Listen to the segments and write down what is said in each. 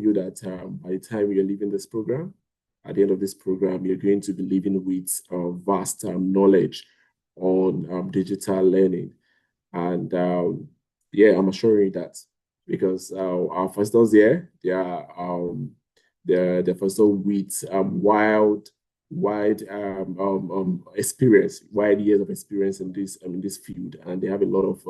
you that by the time you're leaving this program, at the end of this program, you're going to be leaving with vast knowledge on digital learning. And yeah, I'm assuring you that because our facilitators there, they're facilitators with wide experience, wide years of experience in this field, and they have a lot of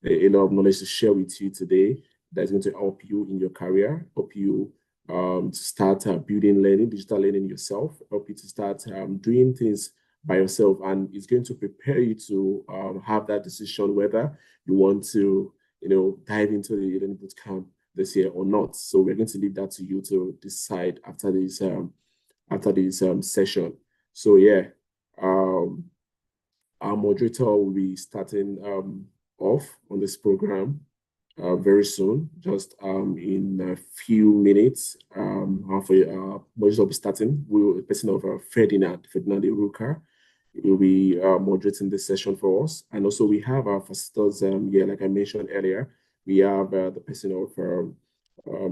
knowledge to share with you today that's going to help you in your career, help you to start building digital learning yourself, help you to start doing things by yourself, and it's going to prepare you to have that decision whether you want to, dive into the learning bootcamp this year or not. So we're going to leave that to you to decide after this session. So yeah, our moderator will be starting off on this program very soon, just in a few minutes. Moderator will be starting. The person of Ferdinand Iruka will be moderating this session for us. And also we have our facilitators here, like I mentioned earlier. We have the person of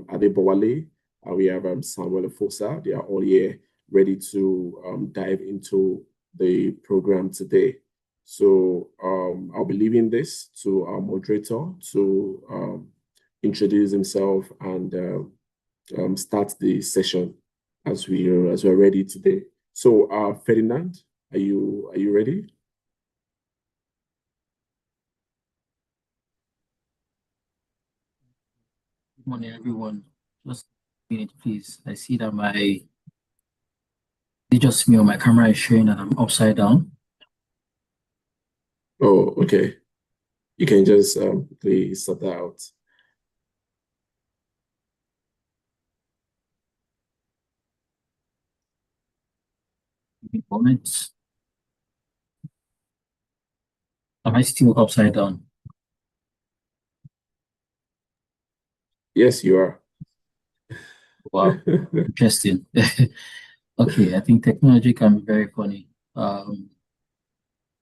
Adebowale, we have Samuel Fosa. They are all here ready to dive into the program today. So I'll be leaving this to our moderator to introduce himself and start the session as we're ready today. So Ferdinand, are you ready? Good morning, everyone. Just a minute, please. I see that it's just me on my camera is showing and I'm upside down. Oh, okay. You can just please sort that out. Moments. Am I still upside down? Yes, you are. Wow, interesting. Okay, I think technology can be very funny.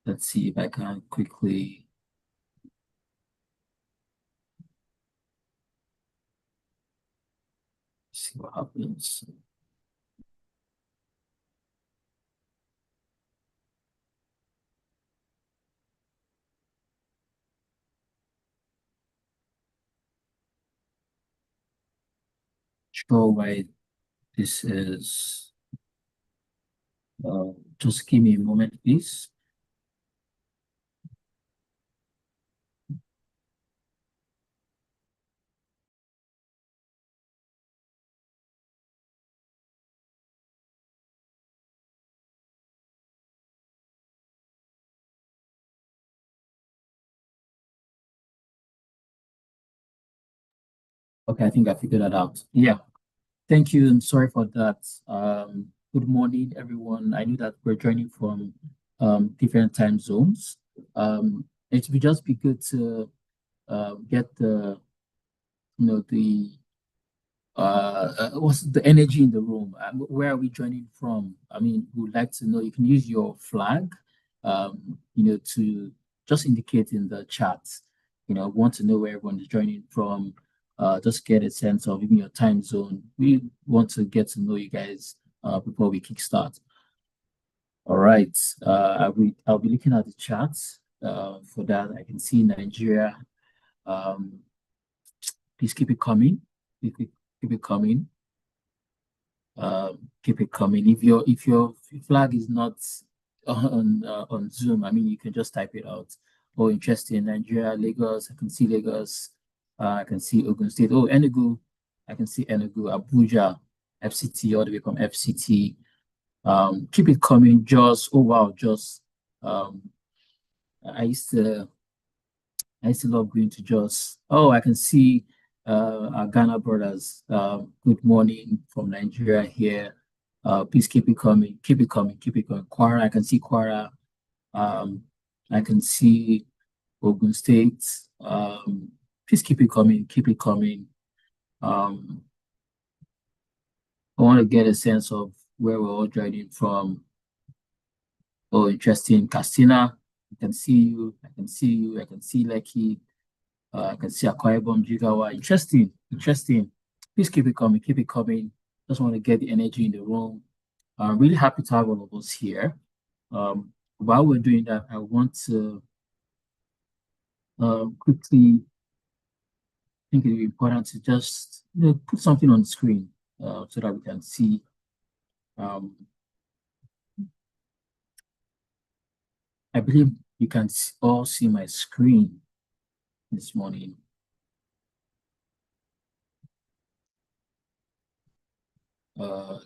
Let's see if I can quickly. See what happens. Sure why this is. Just give me a moment, please. Okay, I think I figured that out. Yeah, thank you. I'm sorry for that. Good morning, everyone. I knew that we're joining from different time zones. It would just be good to get the what's the energy in the room? Where are we joining from? I mean, we would like to know. You can use your flag, to just indicate in the chat. Want to know where everyone is joining from. Just get a sense of even your time zone. We want to get to know you guys before we kickstart. All right. I'll be looking at the chat. For that, I can see Nigeria. Please keep it coming. Keep it coming. Keep it coming. If your flag is not on Zoom, I mean, you can just type it out. Oh, interesting. Nigeria, Lagos. I can see Lagos. I can see Ogun State. Oh, Enugu. I can see Enugu, Abuja, FCT, all the way from FCT. Keep it coming. Just oh wow, just I used to love going to Jos. Oh, I can see our Ghana brothers. Good morning from Nigeria here. Please keep it coming. Keep it coming. Keep it going. Kwara, I can see Kwara. I can see Ogun State. Please keep it coming. Keep it coming. I want to get a sense of where we're all joining from. Oh, interesting. Castina, I can see you. I can see you. I can see Lekki. I can see Akwa Ibom, Jigawa. Interesting. Please keep it coming, keep it coming. Just want to get the energy in the room. I'm really happy to have all of us here. While we're doing that, I want to quickly think it would be important to just put something on the screen so that we can see. I believe you can all see my screen this morning.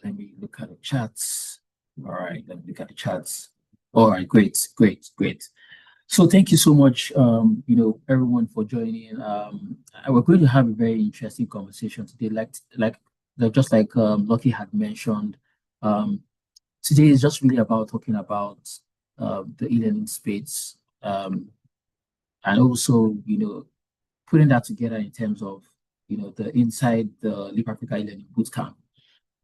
Let me look at the chats. All right, let me look at the chats. All right, great, great, great. So thank you so much, everyone for joining. We're going to have a very interesting conversation today, just like Lucky had mentioned. Today is just really about talking about the e-learning space, and also, putting that together in terms of, the inside the Leap Africa e-learning bootcamp.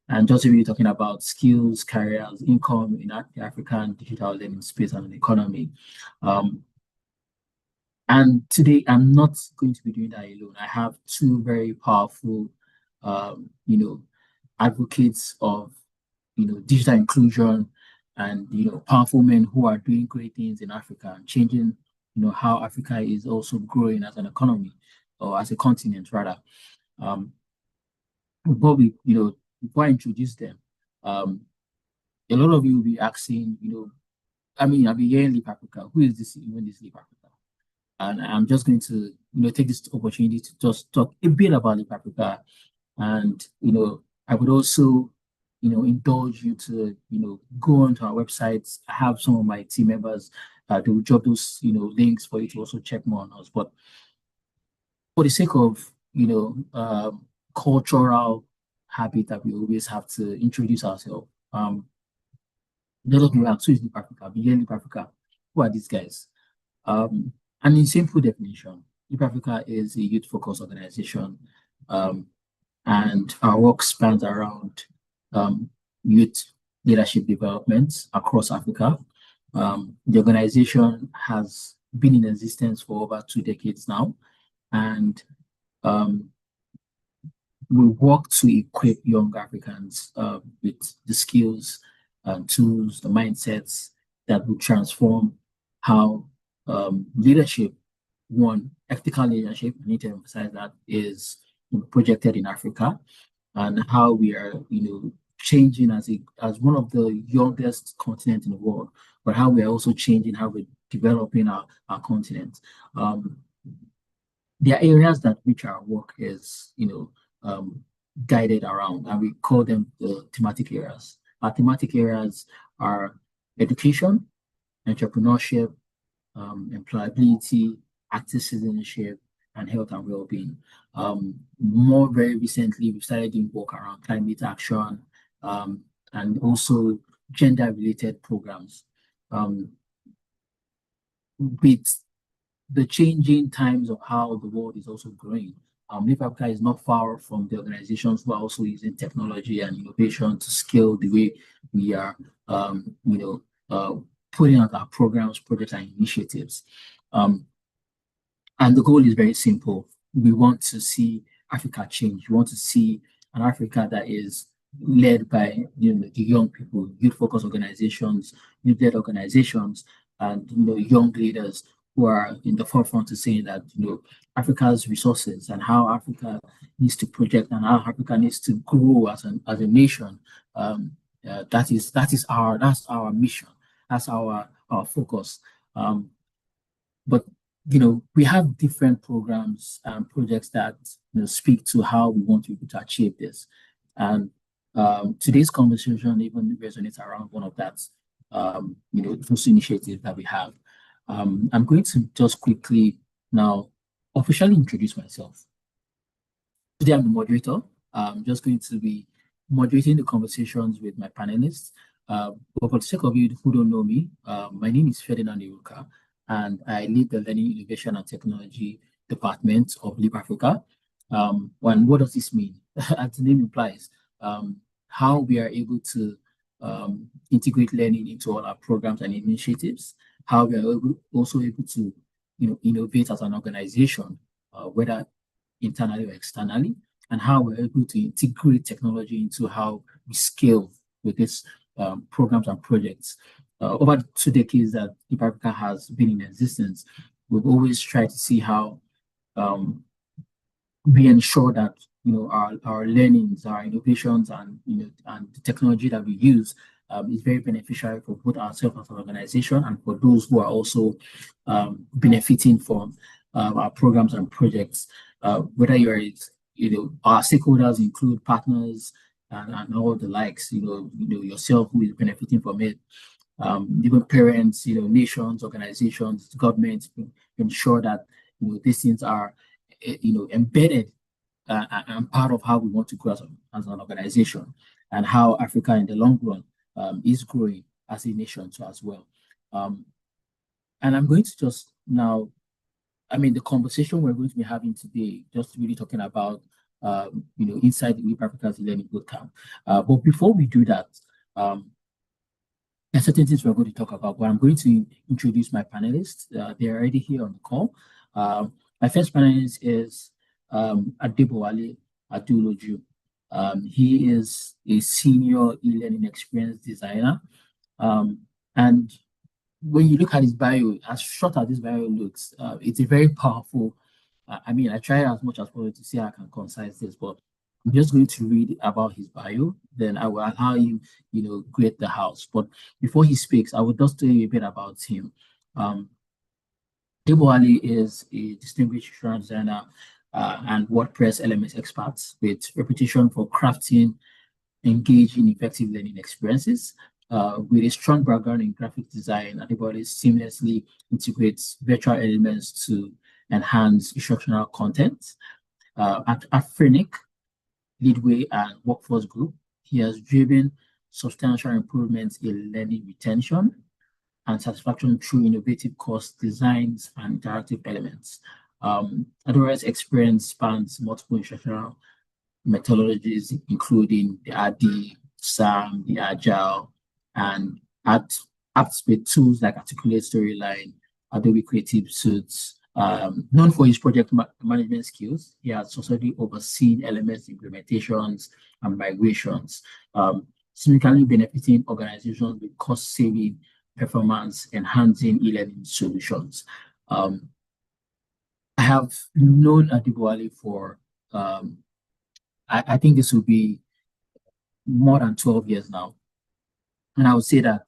And just really talking about skills, careers, income in the African digital learning space and the economy. And today, I'm not going to be doing that alone. I have two very powerful, advocates of, digital inclusion and, powerful men who are doing great things in Africa and changing, how Africa is also growing as an economy or as a continent, rather. Before I introduce them, a lot of you will be asking, I've been hearing Leap Africa. Who is this Leap Africa? And I'm just going to, take this opportunity to just talk a bit about Leap Africa. And, I would also, indulge you to, go onto our websites. I have some of my team members, they will drop those, links for you to also check more on us. But for the sake of, cultural habit that we always have to introduce ourselves. Let us know who is Leap Africa, Leap Africa. Who are these guys? And in simple definition, Leap Africa is a youth-focused organization, and our work spans around youth leadership development across Africa. The organization has been in existence for over 2 decades now, and we work to equip young Africans with the skills and tools, the mindsets that will transform how leadership, ethical leadership, I need to emphasize that, is projected in Africa, and how we are, changing as one of the youngest continents in the world, but how we are also changing how we're developing our continent. There are areas that which our work is, guided around, and we call them the thematic areas. Our thematic areas are education, entrepreneurship, employability, active citizenship, and health and well-being. More very recently, we started doing work around climate action, and also gender-related programs. With the changing times of how the world is also growing, Leap Africa is not far from the organizations who are also using technology and innovation to scale the way we are, putting out our programs, projects, and initiatives. And the goal is very simple. We want to see Africa change. We want to see an Africa that is led by the young people, youth-focused organizations, youth-led organizations, and young leaders who are in the forefront to saying that Africa's resources and how Africa needs to project and how Africa needs to grow as a nation. That's our mission. That's our focus. But we have different programs and projects that speak to how we want to be able to achieve this. And today's conversation even resonates around one of that, those initiatives that we have. I'm going to just quickly now officially introduce myself. Today I'm the moderator. I'm just going to be moderating the conversations with my panelists. But for the sake of you who don't know me, my name is Ferdinand Iruka, and I lead the Learning, Innovation and Technology Department of Leap Africa. And what does this mean? As the name implies, how we are able to integrate learning into all our programs and initiatives, how we are also able to innovate as an organization, whether internally or externally, and how we're able to integrate technology into how we scale with these programs and projects. Over the 2 decades that Deep Africa has been in existence, we've always tried to see how um, we ensure that our learnings, our innovations, and and the technology that we use is very beneficial for both ourselves as an organization and for those who are also benefiting from our programs and projects. Whether you're, our stakeholders include partners and all the likes. Yourself who is benefiting from it. Even parents, nations, organizations, governments, ensure that these things are embedded and part of how we want to grow as an organization, and how Africa in the long run is growing as a nation too as well. And I'm going to just now, the conversation we're going to be having today, just really talking about, inside the Leap Africa's Learning Bootcamp. But before we do that, there are certain things we're going to talk about, but I'm going to introduce my panelists. They're already here on the call. My first panelist is Adebowale Adeoloju. He is a senior e-learning experience designer. And when you look at his bio, as short as this bio looks, it's a very powerful. I try as much as possible to see how I can concise this, but I'm just going to read about his bio, then I will allow him, create the house. But before he speaks, I will just tell you a bit about him. Adebowale is a distinguished insurance designer and WordPress elements expert with reputation for crafting engaging, effective learning experiences. With a strong background in graphic design, Adebowale seamlessly integrates virtual elements to enhance instructional content. At Phoenix, Leadway, and Workforce Group, he has driven substantial improvements in learning retention and satisfaction through innovative course designs and interactive elements. Adebowale's experience spans multiple instructional methodologies, including the RD, SAM, the Agile, and apps with tools like Articulate Storyline, Adobe Creative Suite. Known for his project management skills, he has also overseen elements implementations and migrations, significantly benefiting organizations with cost-saving, performance, enhancing e-learning solutions. I have known Adebowale for, I think this will be more than 12 years now. And I would say that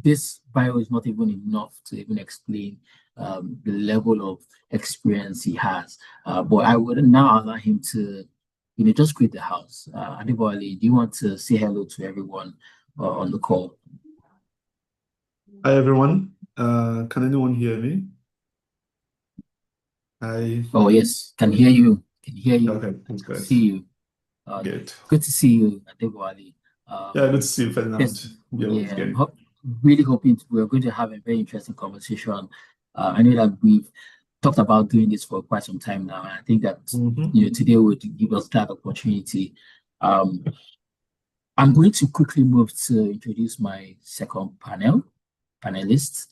this bio is not even enough to even explain the level of experience he has. But I would now allow him to, just create the house. Adebowale, do you want to say hello to everyone on the call? Hi, everyone. Can anyone hear me? Hi. Oh, yes, can hear you. Can hear you. Okay, that's good. See you. Good. Good to see you, Adebowale. Yeah, good to see you, Ferdinand. Really hoping we're going to have a very interesting conversation. I know that we've talked about doing this for quite some time now, and I think that today would give us that opportunity. I'm going to quickly move to introduce my second panelist.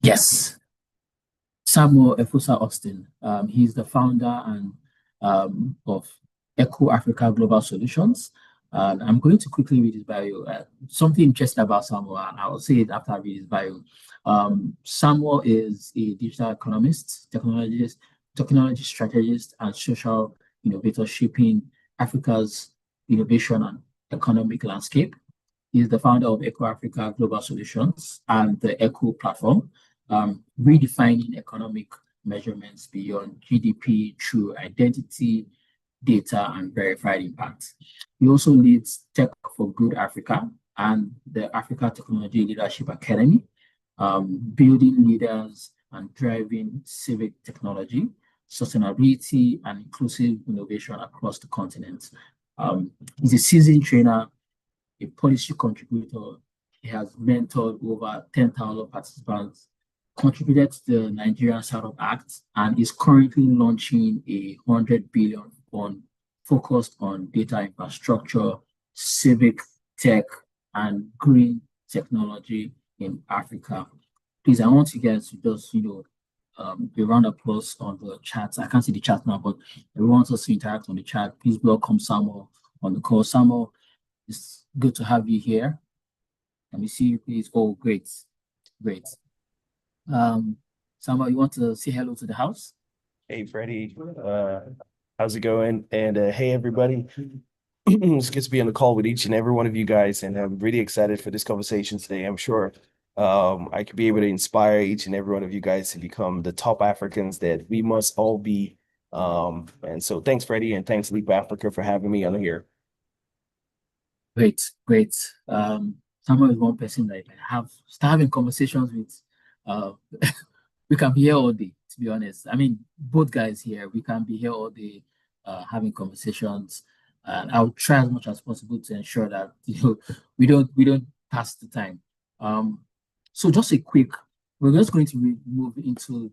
Yes, Samuel Efosa Austin. He's the founder and of Echo Africa Global Solutions. I'm going to quickly read his bio. Something interesting about Samuel, and I'll say it after I read his bio. Samuel is a digital economist, technology strategist, and social innovator shaping Africa's innovation and economic landscape. He is the founder of Echo Africa Global Solutions and the Echo platform, redefining economic measurements beyond GDP through identity, data, and verified impact. He also leads Tech for Good Africa and the Africa Technology Leadership Academy, building leaders and driving civic technology, sustainability, and inclusive innovation across the continent. He's a seasoned trainer, a policy contributor. He has mentored over 10,000 participants, contributed to the Nigerian Startup Act, and is currently launching a 100 billion fund focused on data infrastructure, civic tech, and green technology in Africa. Please, I want you guys to just, a round of applause on the chat. I can't see the chat now, but everyone wants us to interact on the chat. Please welcome Samuel on the call. Samuel, it's good to have you here. Let me see you, please. Oh, great, great. Samuel, you want to say hello to the house? Hey, Freddie. How's it going? And hey, everybody. It's good to be on the call with each and every one of you guys, and I'm really excited for this conversation today. I'm sure I could be able to inspire each and every one of you guys to become the top Africans that we must all be. And so thanks, Freddie, and thanks, Leap Africa, for having me on here. Great, great. Samuel is one person that I have start having conversations with. We can be here all day, to be honest. I mean, both guys here, we can be here all day having conversations. And I'll try as much as possible to ensure that we don't pass the time. So just a quick, we're just going to move into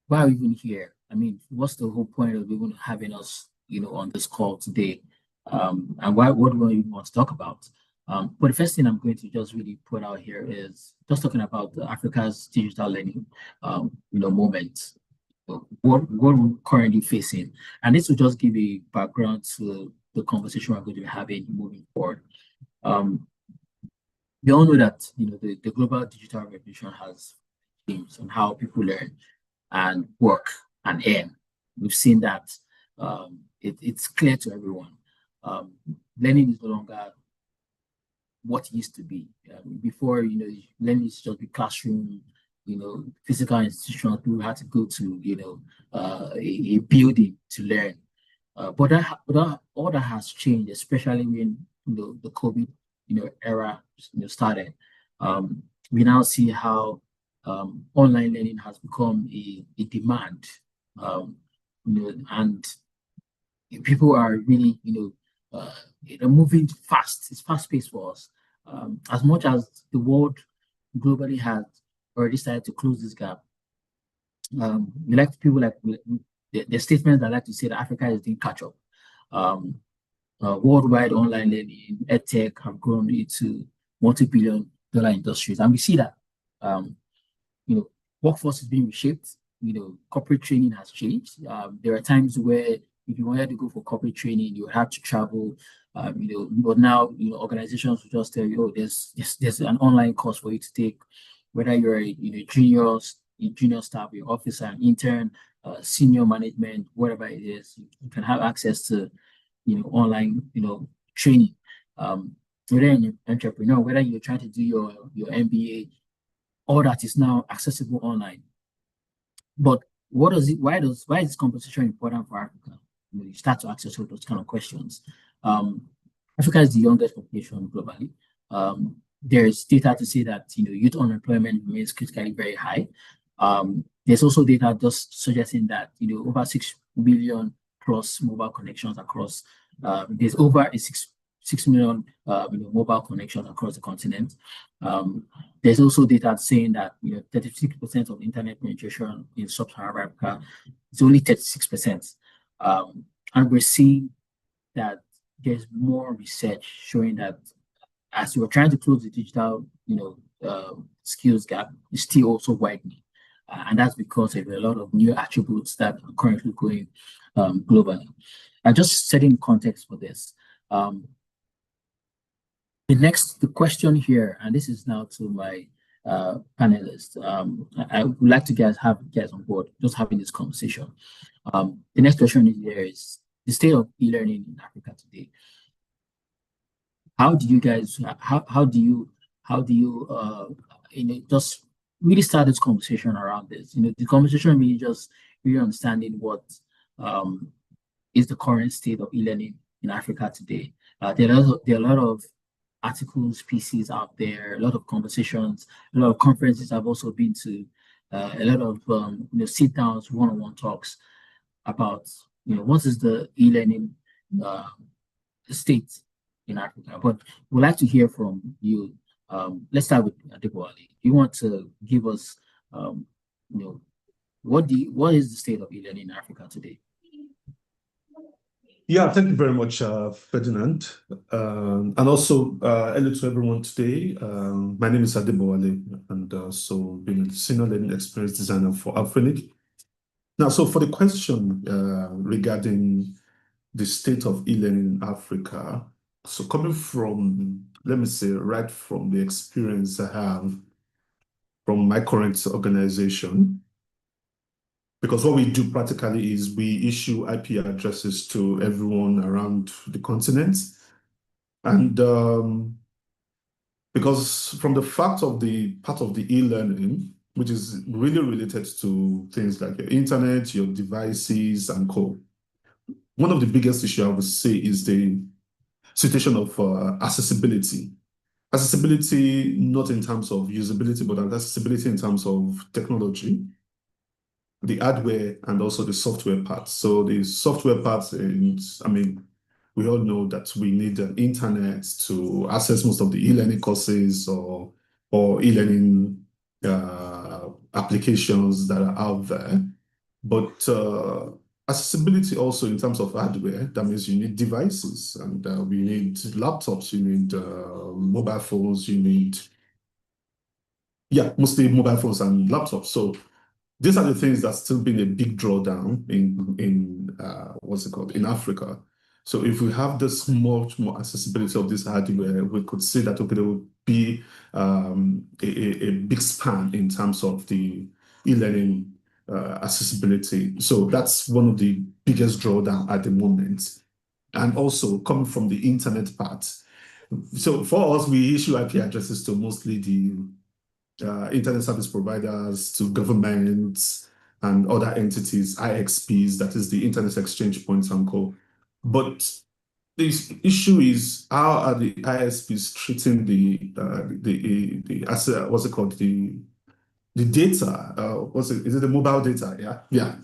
why are we even here? I mean, what's the whole point of even having us on this call today? And what do we even want to talk about? But the first thing I'm going to just really put out here is just talking about Africa's digital learning, moment, what we're currently facing. And this will just give a background to the conversation we're going to be having moving forward. We all know that, the global digital revolution has changed on how people learn and work and earn. We've seen that it's clear to everyone. Learning is no longer what it used to be. Before, learning used to just be classroom, physical institutions. People had to go to, a building to learn. But all that has changed, especially when the COVID, era, started. We now see how online learning has become a demand, and people are really, moving fast. It's fast paced for us. As much as the world globally has already started to close this gap, people like the statements that like to say that Africa is doing catch up. Worldwide online learning, edtech have grown into multi-billion-dollar industries, and we see that workforce is being reshaped. Corporate training has changed. There are times where if you wanted to go for corporate training, you have to travel. But now organizations will just tell you, oh, there's an online course for you to take, whether you're a junior staff, your officer, an intern, senior management, whatever it is, you can have access to online training. Whether you're an entrepreneur, whether you're trying to do your MBA, all that is now accessible online. But why is this competition important for Africa? You start to ask yourself those kind of questions. Africa is the youngest population globally. There's data to say that youth unemployment remains critically very high. There's also data just suggesting that over 6 billion plus mobile connections across. There's over 6 million mobile connections across the continent. There's also data saying that 36% of internet penetration in sub-Saharan Africa is only 36%. And we're seeing that there's more research showing that as you're trying to close the digital, skills gap, it's still also widening. And that's because of a lot of new attributes that are currently going globally. And just setting context for this, the question here, and this is now to my panelists. I would like to have you guys on board, just having this conversation. The next question is the state of e-learning in Africa today. How do you guys, how do you just really start this conversation around this? The conversation really just really understanding what is the current state of e-learning in Africa today. There are a lot of articles, pieces out there, a lot of conversations, a lot of conferences I've also been to, a lot of sit downs, one-on-one talks about what is the e-learning state in Africa. But we'd like to hear from you. Let's start with Adeboale. You want to give us what is the state of e-learning in Africa today? Yeah, thank you very much, Ferdinand. And also, hello to everyone today. My name is Adebowale, and so being a senior learning experience designer for Alphonic. Now, so for the question regarding the state of e-learning in Africa, so coming from, let me say, right from the experience I have from my current organization, because what we do practically is we issue IP addresses to everyone around the continent. And because from the fact of the part of the e-learning, which is really related to things like your internet, your devices, and co. One of the biggest issues I would say is the situation of accessibility. Accessibility, not in terms of usability, but accessibility in terms of technology, the hardware, and also the software part. So the software part, and I mean, we all know that we need an internet to access most of the e-learning courses or e-learning applications that are out there. But accessibility also in terms of hardware, that means you need devices, and we need laptops, you need mobile phones, you need, yeah, mostly mobile phones and laptops. So these are the things that's still been a big drawdown in what's it called, in Africa. So if we have this much more accessibility of this hardware, we could say that okay, there will be a big span in terms of the e-learning accessibility. So that's one of the biggest drawdown at the moment. And also coming from the internet part. So for us, we issue IP addresses to mostly the internet service providers, to governments and other entities, IXPs, that is the internet exchange points and co. But the issue is, how are the ISPs treating what's it called, the data? Is it the mobile data? Yeah.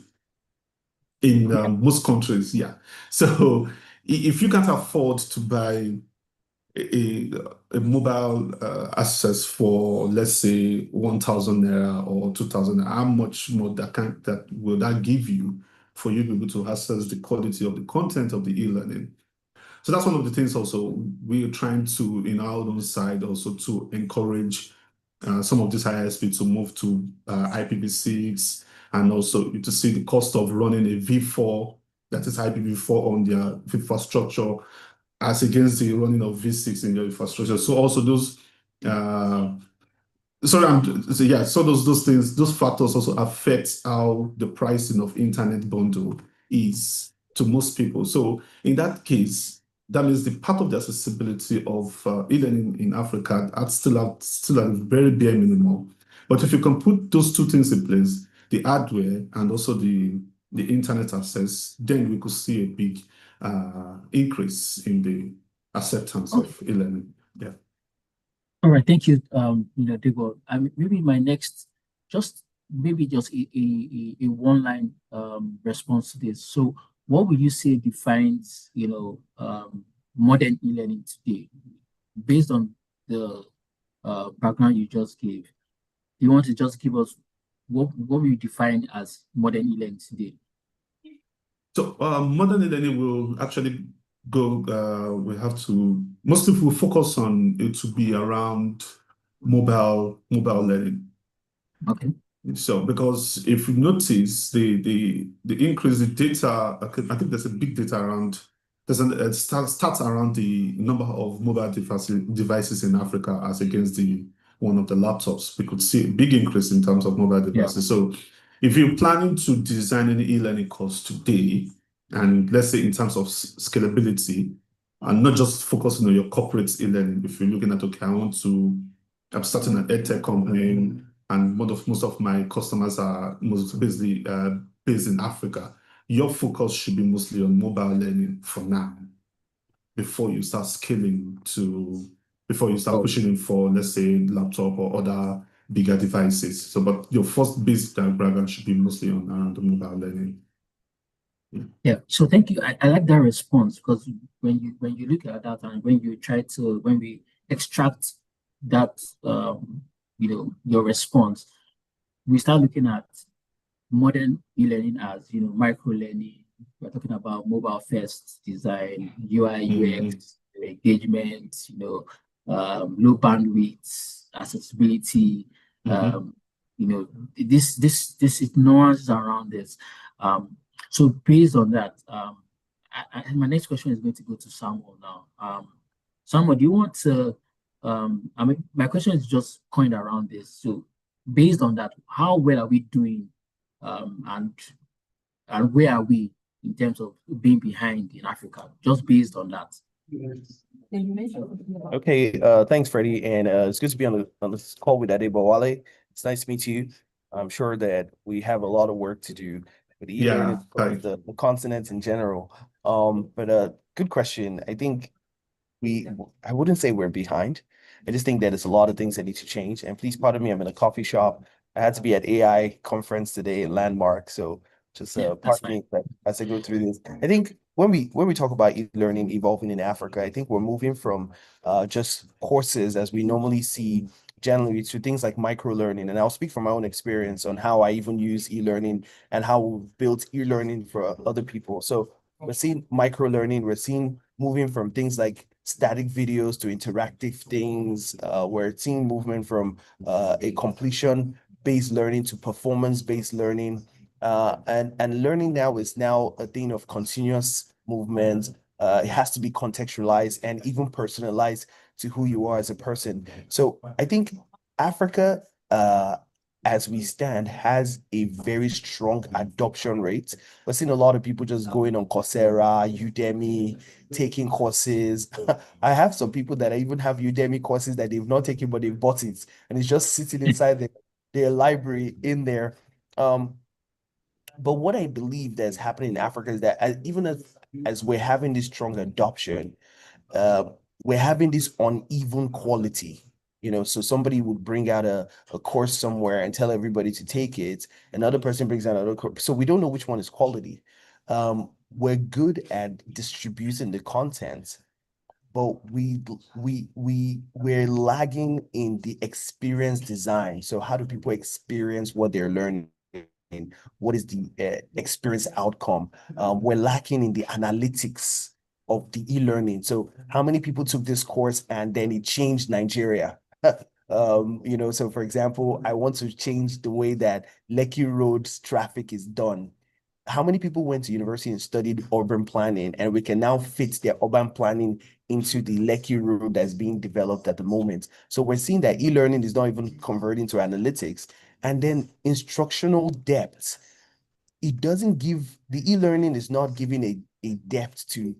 In most countries, yeah. So if you can't afford to buy a mobile access for, let's say, 1,000 naira or 2,000, how much more that will that give you for you to be able to access the quality of the content of the e-learning? So that's one of the things also we're trying to, in our own side, also to encourage some of these ISP to move to IPv6, and also to see the cost of running a V4, that is IPv4 on their infrastructure, as against the running of V6 in your infrastructure. So also those, so those things, those factors also affect how the pricing of internet bundle is to most people. So in that case, that means the part of the accessibility of e-learning in Africa are still at very bare minimum. But if you can put those two things in place, the hardware and also the internet access, then we could see a big increase in the acceptance of e-learning. Yeah. All right, thank you, Debo. Maybe my next, just a one-line response to this. So, what would you say defines, modern e-learning today, based on the background you just gave? Do you want to just give us what we define as modern e-learning today? So, modern e-learning will actually we have to, mostly we'll focus on it to be around mobile learning. Okay. So, because if you notice the increase in data, I think there's a big data around. It starts around the number of mobile devices in Africa as against the one of the laptops. We could see a big increase in terms of mobile devices. Yeah. So, if you're planning to design an e-learning course today, and let's say in terms of scalability, and not just focusing on your corporate e-learning, if you're looking at, okay, I'm starting an edtech company, and most of my customers are basically based in Africa, your focus should be mostly on mobile learning for now, before you start pushing in for, let's say, laptop or other bigger devices. So, but your first basic background should be mostly on around the mobile learning. Yeah. So thank you. I like that response, because when you look at that, and when we extract that your response, we start looking at modern e-learning as micro learning, we're talking about mobile first design, UI, Mm-hmm. UX, engagement, low bandwidth, accessibility, Mm-hmm. this ignorance around this. So based on that, my next question is going to go to Samuel now. Samuel, do you want to? I mean, my question is just coined around this. So based on that, how well are we doing, and where are we in terms of being behind in Africa? Just based on that. Okay, thanks, Freddie, and it's good to be on this call with Adebowale. It's nice to meet you. I'm sure that we have a lot of work to do with e-learning Yeah. Hi. across the continent in general. But good question. I think I wouldn't say we're behind. I just think that there's a lot of things that need to change. And please pardon me, I'm in a coffee shop. I had to be at AI conference today in Landmark, so just Yeah, that's pardon me as I go through this. I think when we talk about e-learning evolving in Africa, I think we're moving from just courses as we normally see generally to things like micro learning. And I'll speak from my own experience on how I even use e-learning and how we've built e-learning for other people. So we're seeing micro learning, we're seeing moving from things like static videos to interactive things. We're seeing movement from a completion-based learning to performance-based learning. And learning now is now a thing of continuous movement. It has to be contextualized and even personalized to who you are as a person. So I think Africa, as we stand, has a very strong adoption rate. We're seeing a lot of people just going on Coursera, Udemy, taking courses. I have some people that even have Udemy courses that they've not taken, but they've bought it, and it's just sitting inside their library in there. But what I believe that's happening in Africa is that even as we're having this strong adoption, uh, we're having this uneven quality. So somebody would bring out a course somewhere and tell everybody to take it. Another person brings out another course. So we don't know which one is quality. We're good at distributing the content, but we're lagging in the experience design. So how do people experience what they're learning? What is the experience outcome? We're lacking in the analytics of the e-learning. So how many people took this course and then it changed Nigeria? So for example, I want to change the way that Lekki Road's traffic is done. How many people went to university and studied urban planning, and we can now fit their urban planning into the Lekki Road that's being developed at the moment? So we're seeing that e-learning is not even converting to analytics. And then instructional depth, it doesn't give, the e-learning is not giving a depth to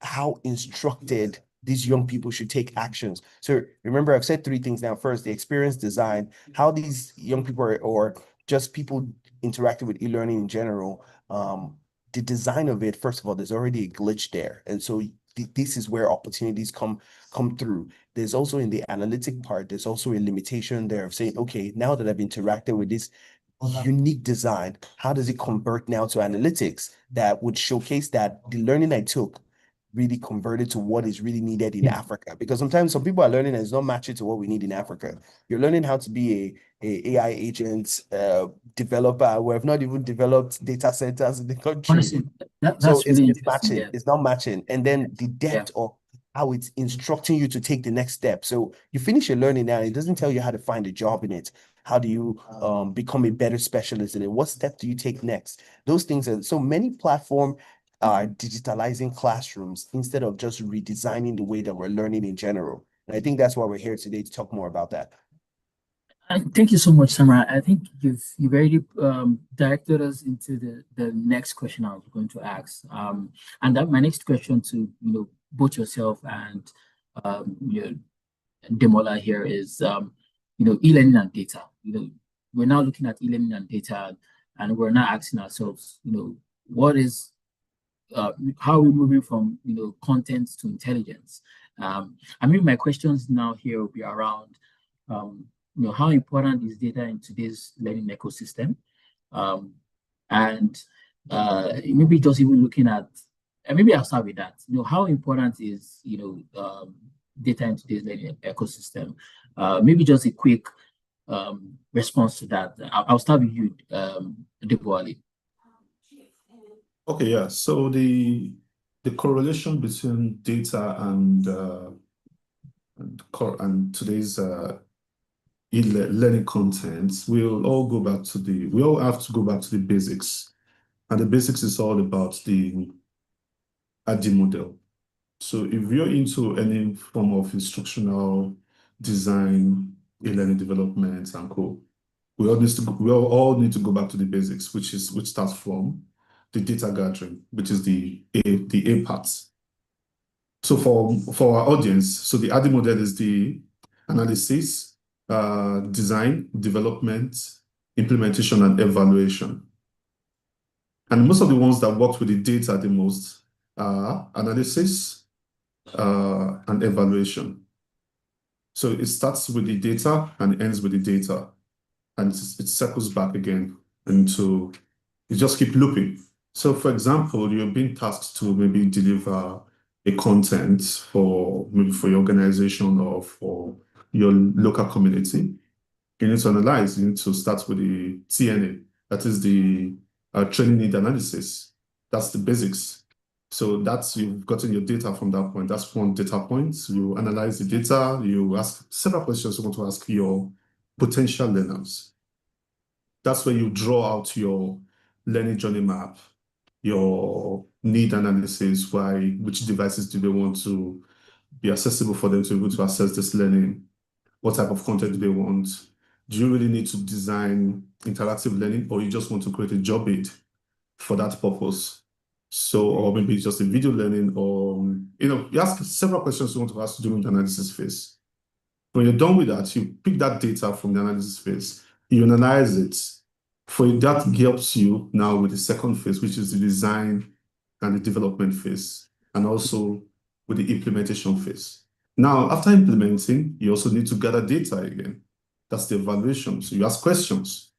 how instructed these young people should take actions. So remember, I've said three things now. First, the experience design, how these young people or just people interacting with e-learning in general, the design of it, first of all, there's already a glitch there. And so this is where opportunities come through. There's also in the analytic part, there's also a limitation there of saying, okay, now that I've interacted with this unique design, how does it convert now to analytics that would showcase that the learning I took really converted to what is really needed in Africa? Because sometimes some people are learning and it's not matching to what we need in Africa. You're learning how to be a AI agent developer. We have not even developed data centers in the country. Honestly, So that's really it's interesting. matching. Yeah. It's not matching. And then the depth of how it's instructing you to take the next step. So you finish your learning now, it doesn't tell you how to find a job in it. How do you become a better specialist in it? What step do you take next? Those things. And so many platforms are digitalizing classrooms instead of just redesigning the way that we're learning in general. And I think that's why we're here today to talk more about that. Thank you so much, Samra. I think you've already directed us into the next question I was going to ask. And that my next question to both yourself and Demola here is e-learning and data. We're now looking at e-learning and data, and we're now asking ourselves, what is how are we moving from content to intelligence? I mean, my questions now here will be around how important is data in today's learning ecosystem? And maybe just even looking at, maybe I'll start with that. How important is data in today's learning ecosystem? Maybe just a quick response to that. I'll start with you, Deboali. Okay, yeah. So the correlation between data and today's learning content, we all have to go back to the basics. And the basics is all about the ADDIE model. So if you're into any form of instructional design, e-learning development, and co, we all need to go back to the basics, which starts from the data gathering, which is the A part. So for our audience, so the ADDIE model is the analysis, design, development, implementation, and evaluation. And most of the ones that work with the data the most are analysis and evaluation. So it starts with the data and ends with the data, and it circles back again into, you just keep looping. So for example, you're being tasked to maybe deliver a content for maybe for your organization or for your local community. You need to analyze, you need to start with the TNA, that is the training need analysis. That's the basics. So that's, you've gotten your data from that point. That's one data point. You analyze the data, you ask several questions you want to ask your potential learners. That's where you draw out your learning journey map, your need analysis, which devices do they want to be accessible for them to be able to access this learning? What type of content do they want? Do you really need to design interactive learning, or you just want to create a job aid for that purpose? So, or maybe it's just a video learning, or, you ask several questions you want to ask during the analysis phase. When you're done with that, you pick that data from the analysis phase, you analyze it. That helps you now with the second phase, which is the design and the development phase, and also with the implementation phase. Now, after implementing, you also need to gather data again. That's the evaluation. So you ask questions.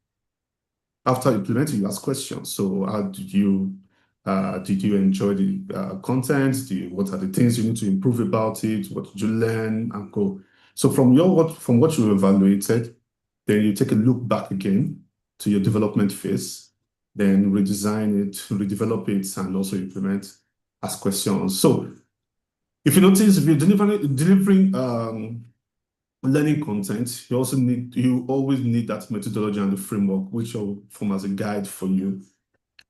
After implementing, you ask questions. So how did you enjoy the content? What are the things you need to improve about it? What did you learn? And go. So from what you evaluated, then you take a look back again to your development phase, then redesign it, redevelop it, and also implement, ask questions. So if you notice, if you're delivering learning content, you always need that methodology and the framework, which will form as a guide for you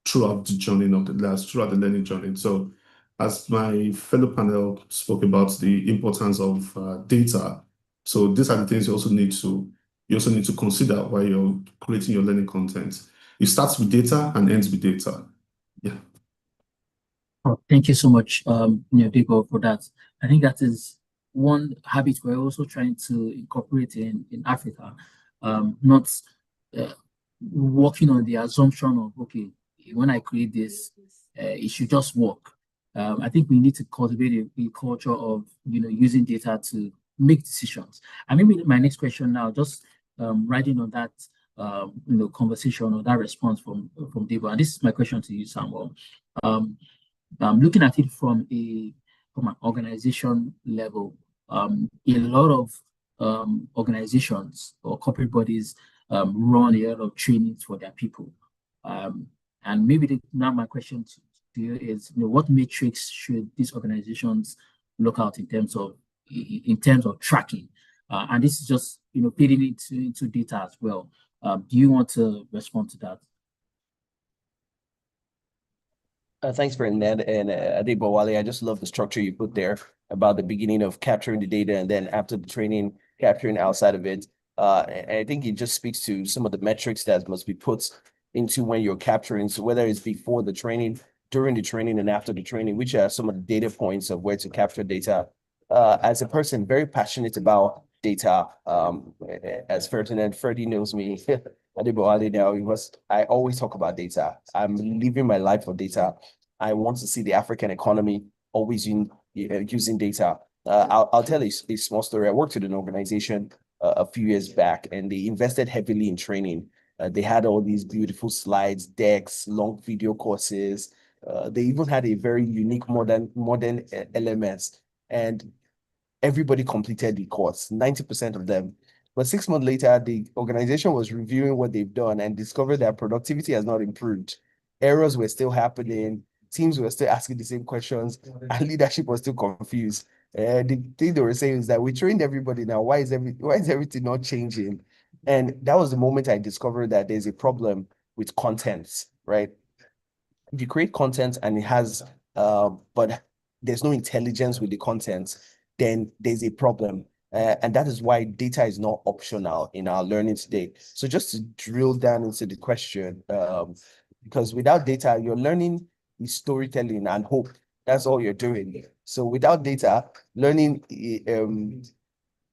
throughout the learning journey. So as my fellow panel spoke about the importance of data, so these are the things you also need to consider while you're creating your learning content. It starts with data and ends with data. Yeah. Oh, thank you so much, Diego, for that. I think that is one habit we're also trying to incorporate in Africa. Not working on the assumption of, okay, when I create this, it should just work. I think we need to cultivate a culture of, using data to make decisions. And maybe my next question now, just riding on that, conversation or that response from Diego. And this is my question to you, Samuel. Looking at it from an organization level, a lot of organizations or corporate bodies run a lot of trainings for their people. And maybe now my question to you is, what metrics should these organizations look out in terms of tracking? And this is just feeding into data as well. Do you want to respond to that? Thanks for that. And Adebowale, I just love the structure you put there about the beginning of capturing the data and then after the training, capturing outside of it. And I think it just speaks to some of the metrics that must be put into when you're capturing. So whether it's before the training, during the training, and after the training, which are some of the data points of where to capture data. As a person very passionate about data, as Ferdinand, Freddie knows me. Adebowale now, I always talk about data. I'm living my life for data. I want to see the African economy always using data. I'll tell a small story. I worked with an organization a few years back, and they invested heavily in training. They had all these beautiful slides, decks, long video courses. They even had a very unique modern LMS, and everybody completed the course, 90% of them. But 6 months later, the organization was reviewing what they've done and discovered that productivity has not improved. Errors were still happening. teams were still asking the same questions, and leadership was still confused. The thing they were saying is that we trained everybody now. Why is everything not changing? And that was the moment I discovered that there's a problem with content, right? If you create content and it has, but there's no intelligence with the content, then there's a problem. And that is why data is not optional in our learning today. So just to drill down into the question, because without data, your learning is storytelling and hope. That's all you're doing. So without data, learning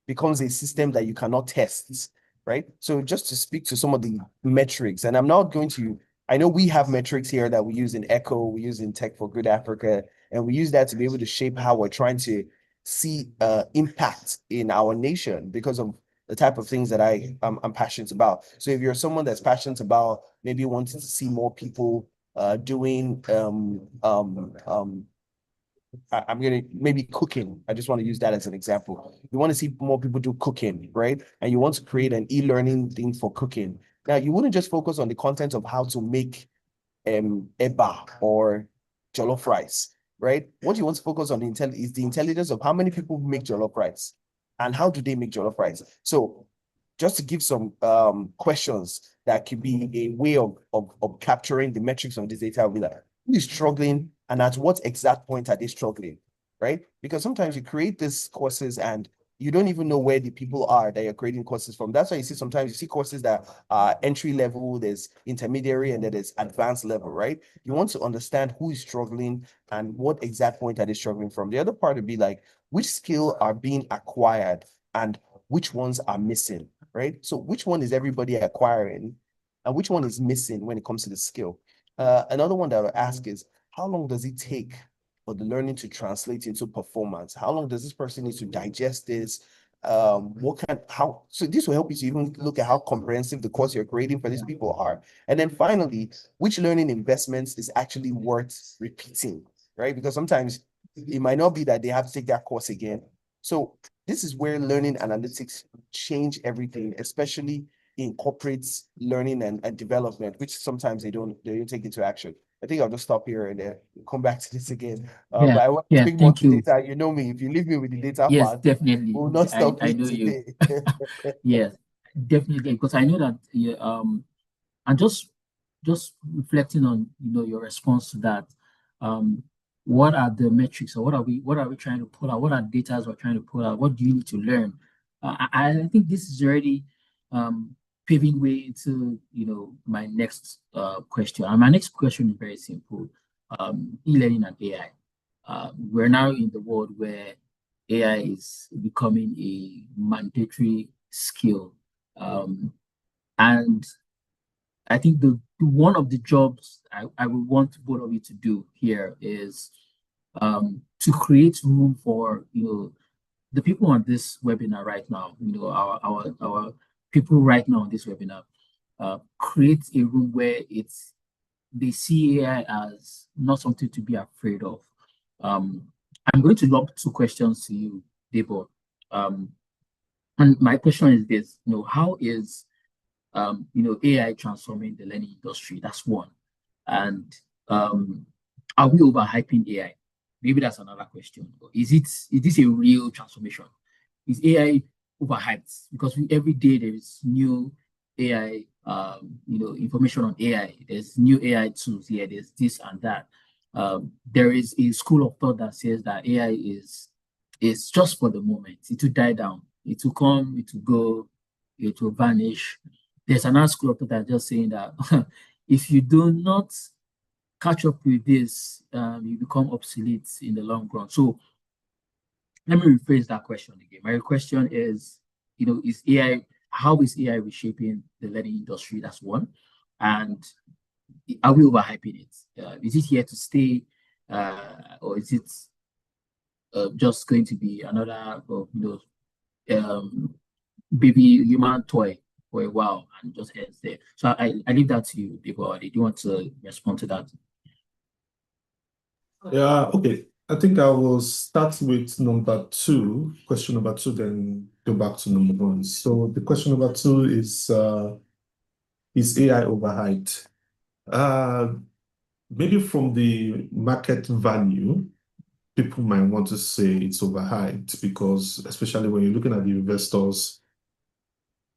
becomes a system that you cannot test, right? So just to speak to some of the metrics, and I'm not going to, I know we have metrics here that we use in Echo, we use in Tech for Good Africa, and we use that to be able to shape how we're trying to see impact in our nation because of the type of things that I'm passionate about. So if you're someone that's passionate about maybe wanting to see more people doing I'm gonna maybe cooking. I just want to use that as an example. You want to see more people do cooking, right? And you want to create an e-learning thing for cooking. Now, you wouldn't just focus on the content of how to make eba or jollof rice, right? What you want to focus on is the intelligence of how many people make jollof rice and how do they make jollof rice. So just to give some questions that could be a way of capturing the metrics of this data, will be like, who is struggling and at what exact point are they struggling, right? Because sometimes you create these courses and you don't even know where the people are that you're creating courses from. That's why you see sometimes you see courses that are entry level, there's intermediary, and then there's advanced level, right? You want to understand who is struggling and what exact point are they struggling from. The other part would be like, which skill are being acquired and which ones are missing, right? So which one is everybody acquiring and which one is missing when it comes to the skill? Another one that I would ask is, how long does it take for the learning to translate into performance? How long does this person need to digest this? So this will help you to even look at how comprehensive the course you're creating for these people are. And then finally, which learning investments is actually worth repeating, right? Because sometimes it might not be that they have to take that course again. So this is where learning analytics change everything, especially in corporate learning and development, which sometimes they don't take into action. I think I'll just stop here and come back to this again. But I want to speak more thank to you. data. You know me, if you leave me with the data Yes, part, definitely. we'll not stop I it know you. today. Yes, definitely. Because I know that and just reflecting on your response to that, um, what are the metrics or what are we trying to pull out? What are data we're trying to pull out? What do you need to learn? I think this is already paving way into my next question. And my next question is very simple. E-learning and AI. We're now in the world where AI is becoming a mandatory skill. And I think the one of the jobs I would want both of you to do here is to create room for the people on this webinar right now, our people right now on this webinar, create a room where they see AI as not something to be afraid of. I'm going to lump two questions to you, Debo. And my question is this: how is AI transforming the learning industry? That's one. And are we overhyping AI? Maybe that's another question. Is this a real transformation? Is AI overhyped? Because every day there is new AI, information on AI. There's new AI tools here. There's this and that. There is a school of thought that says that AI is just for the moment. It will die down. It will come. It will go. It will vanish. There's another school of thought that just saying that if you do not catch up with this, you become obsolete in the long run. So let me rephrase that question again. My question is, how is AI reshaping the learning industry? That's one. And are we overhyping it? Is it here to stay? Or is it just going to be another, baby human toy for a while and just ends there? So I leave that to you, Debo. Do you want to respond to that? Yeah, okay. I think I will start with question number two, then go back to number one. So the question number two is AI overhyped? maybe from the market value, people might want to say it's overhyped because, especially when you're looking at the investors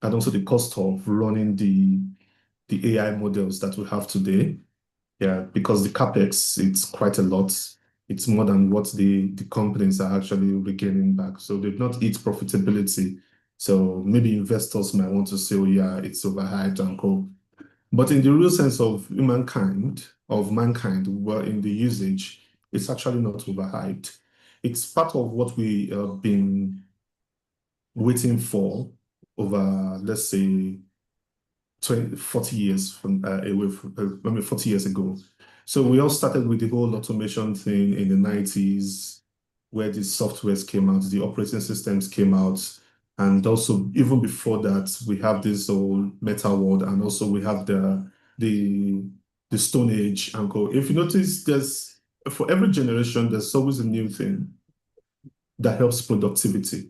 and also the cost of running the AI models that we have today. Yeah, because the capex, it's quite a lot. It's more than what the companies are actually regaining back. So they've not hit profitability. So maybe investors might want to say, oh yeah, it's overhyped and co. But in the real sense of mankind, well, in the usage, it's actually not overhyped. It's part of what we have been waiting for over, let's say, 40 years from away from, 40 years ago. So we all started with the whole automation thing in the 90s, where the softwares came out, the operating systems came out. And also, even before that, we have this whole meta world, and also we have the Stone Age and go. If you notice, for every generation, there's always a new thing that helps productivity.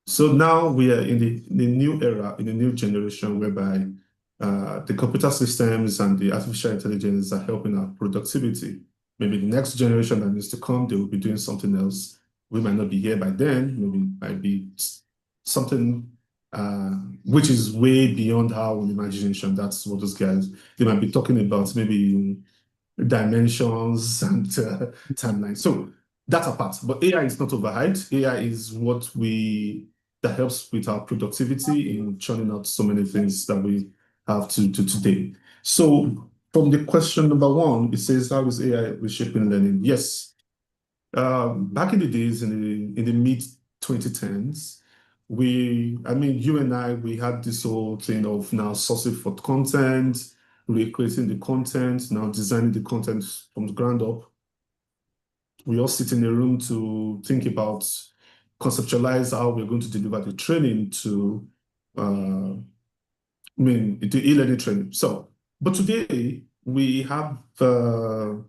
So now we are in the new era, in the new generation, whereby the computer systems and the artificial intelligence are helping our productivity. Maybe the next generation that needs to come, they will be doing something else. We might not be here by then. Maybe it might be something which is way beyond our imagination. That's what those guys, they might be talking about, maybe dimensions and timelines. So that's a part. But AI is not overhyped. AI is that helps with our productivity in churning out so many things that we have to do today. So from the question number one, it says, how is AI reshaping learning? Yes. Back in the days, in the mid 2010s, you and I, we had this whole thing of now sourcing for content, recreating the content, now designing the content from the ground up. We all sit in a room to think about, conceptualize how we're going to deliver the training to, the e-learning training. So, but today we have all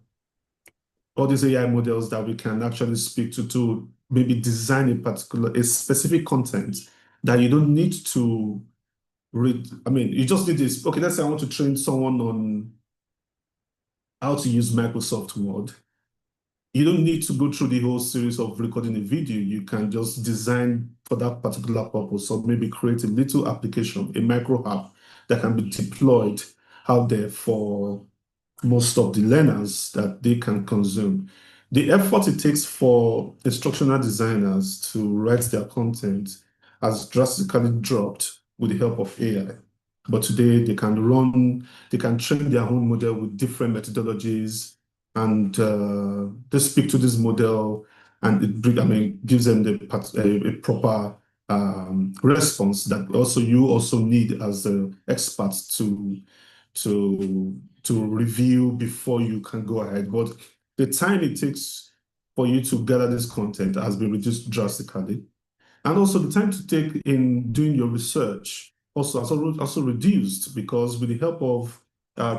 these AI models that we can actually speak to maybe design a specific content that you don't need to read. You just need this. Okay, let's say I want to train someone on how to use Microsoft Word. You don't need to go through the whole series of recording a video. You can just design for that particular purpose, or maybe create a little application, a micro app that can be deployed out there for most of the learners that they can consume. The effort it takes for instructional designers to write their content has drastically dropped with the help of AI. But today they can train their own model with different methodologies, and they speak to this model, and it gives them a proper response that you also need as experts to review before you can go ahead. But the time it takes for you to gather this content has been reduced drastically. And also the time to take in doing your research also has also reduced, because with the help of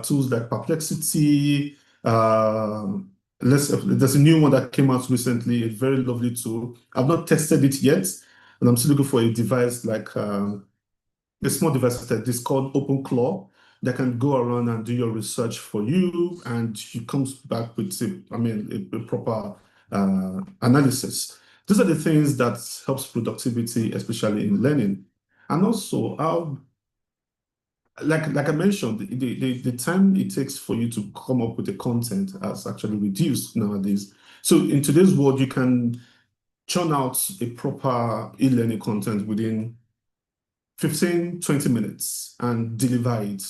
tools like Perplexity, there's a new one that came out recently, a very lovely tool. I've not tested it yet, and I'm still looking for a device like a small device that is called OpenClaw that can go around and do your research for you, and it comes back with a proper analysis. These are the things that helps productivity, especially in learning. And also how, like I mentioned, the time it takes for you to come up with the content has actually reduced nowadays. So in today's world, you can churn out a proper e-learning content within 15, 20 minutes and deliver it,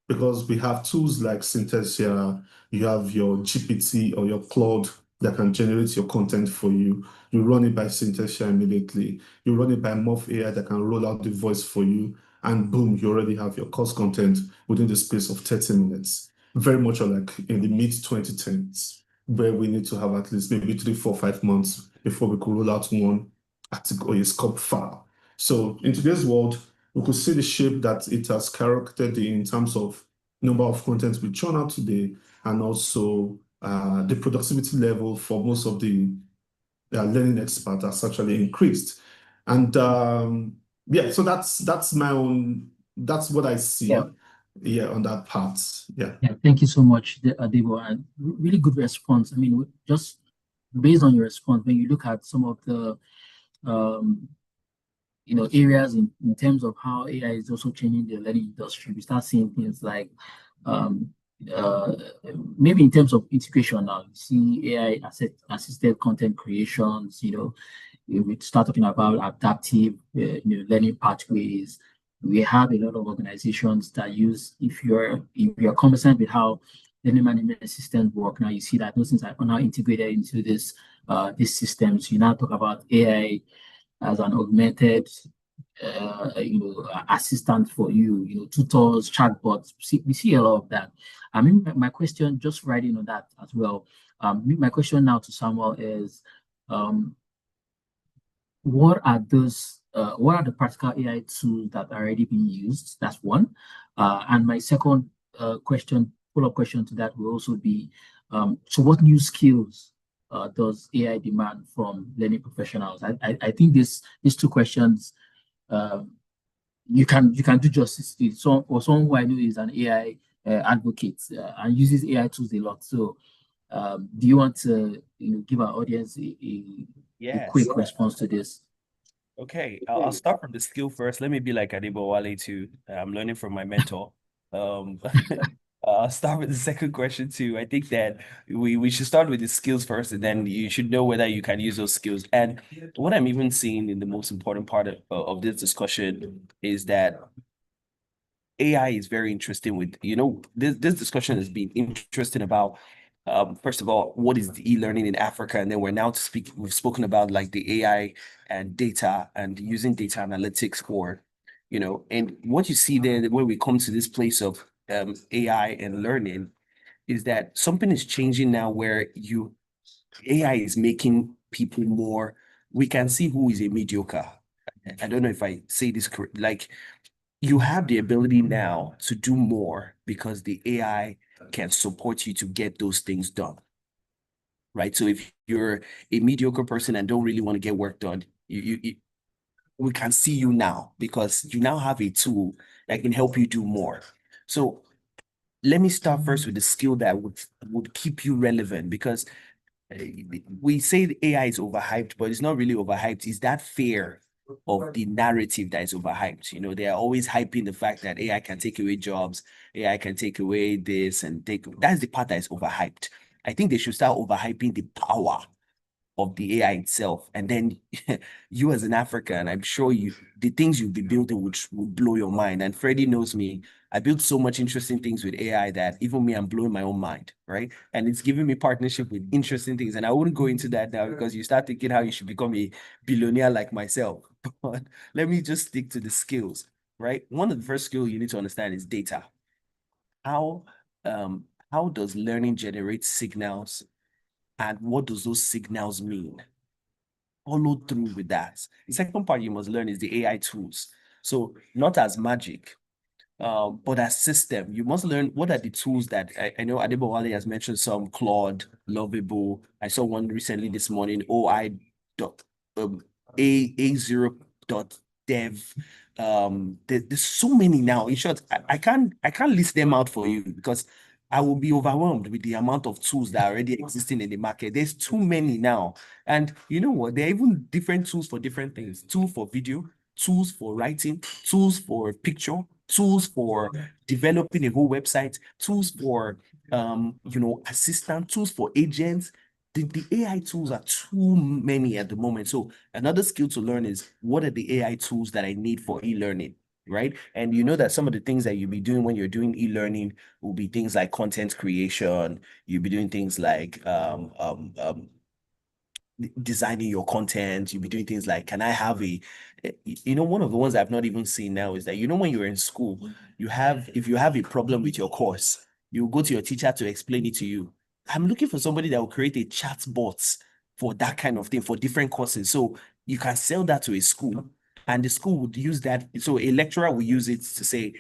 because we have tools like Synthesia, you have your GPT or your Claude that can generate your content for you. You run it by Synthesia immediately. You run it by Morph AI that can roll out the voice for you, and boom, you already have your course content within the space of 30 minutes. Very much like in the mid 2010s, where we need to have at least maybe 3, 4, 5 months before we could roll out one article or a scope file. So in today's world, we could see the shape that it has skyrocketed in terms of number of contents we churn out today, and also the productivity level for most of the learning experts has actually increased. And so that's what I see. Yeah. yeah, on that part. Yeah. Yeah, thank you so much, Adebo, and really good response. I mean, just based on your response, when you look at some of the um, areas in terms of how AI is also changing the learning industry, we start seeing things like um, uh, maybe in terms of integration now, you see AI assisted content creations, we start talking about adaptive learning pathways. We have a lot of organizations that use, if you're conversant with how learning management systems work, now you see that those things are now integrated into these systems. You now talk about AI as an augmented assistant for you, tutors, chatbots. We see a lot of that. I mean, my question, just writing on that as well. My question now to Samuel is, um, what are the practical AI tools that are already being used? That's one. And my second follow-up question to that will also be, so what new skills does AI demand from learning professionals? I think these two questions, um, you can do justice to it. So for someone who I know is an AI advocate and uses AI tools a lot. So do you want to give our audience a Yes. quick response to this? Okay, I'll start from the skill first. Let me be like Adibowale too. I'm learning from my mentor. Um, I'll start with the second question too. I think that we should start with the skills first, and then you should know whether you can use those skills. And what I'm even seeing in the most important part of this discussion is that AI is very interesting with, this discussion has been interesting about, first of all, what is the e-learning in Africa? And then we've spoken about like the AI and data and using data analytics for, and what you see there when we come to this place of AI and learning is that something is changing now where AI is making people more, we can see who is a mediocre. I don't know if I say this correct, like you have the ability now to do more because the AI can support you to get those things done, right? So if you're a mediocre person and don't really want to get work done, we can see you now because you now have a tool that can help you do more. So let me start first with the skill that would keep you relevant because we say the AI is overhyped, but it's not really overhyped. Is that fear of the narrative that is overhyped? They are always hyping the fact that AI can take away jobs, AI can take away this and that's the part that is overhyped. I think they should start overhyping the power of the AI itself. And then you as an African, I'm sure the things you'll be building would blow your mind. And Freddie knows me. I built so much interesting things with AI that even me, I'm blowing my own mind, right? And it's giving me partnership with interesting things. And I wouldn't go into that now because you start thinking how you should become a billionaire like myself. But let me just stick to the skills, right? One of the first skills you need to understand is data. How how does learning generate signals and what does those signals mean? Follow through with that. The second part you must learn is the AI tools. So not as magic, but as system. You must learn what are the tools that I know Adebowale has mentioned some Claude, Lovable. I saw one recently this morning, OI dot A0 dot dev. There's so many now. In short, I can't list them out for you because I will be overwhelmed with the amount of tools that are already existing in the market. There's too many now. And you know what? There are even different tools for different things. Tools for video, tools for writing, tools for picture, tools for developing a whole website, tools for assistant, tools for agents. The AI tools are too many at the moment. So another skill to learn is what are the AI tools that I need for e-learning, right? And you know that some of the things that you'll be doing when you're doing e-learning will be things like content creation. You'll be doing things like designing your content. You'll be doing things like, can I have one of the ones I've not even seen now is that, when you're in school, if you have a problem with your course, you go to your teacher to explain it to you. I'm looking for somebody that will create a chat bot for that kind of thing for different courses. So you can sell that to a school and the school would use that. So a lecturer will use it to say,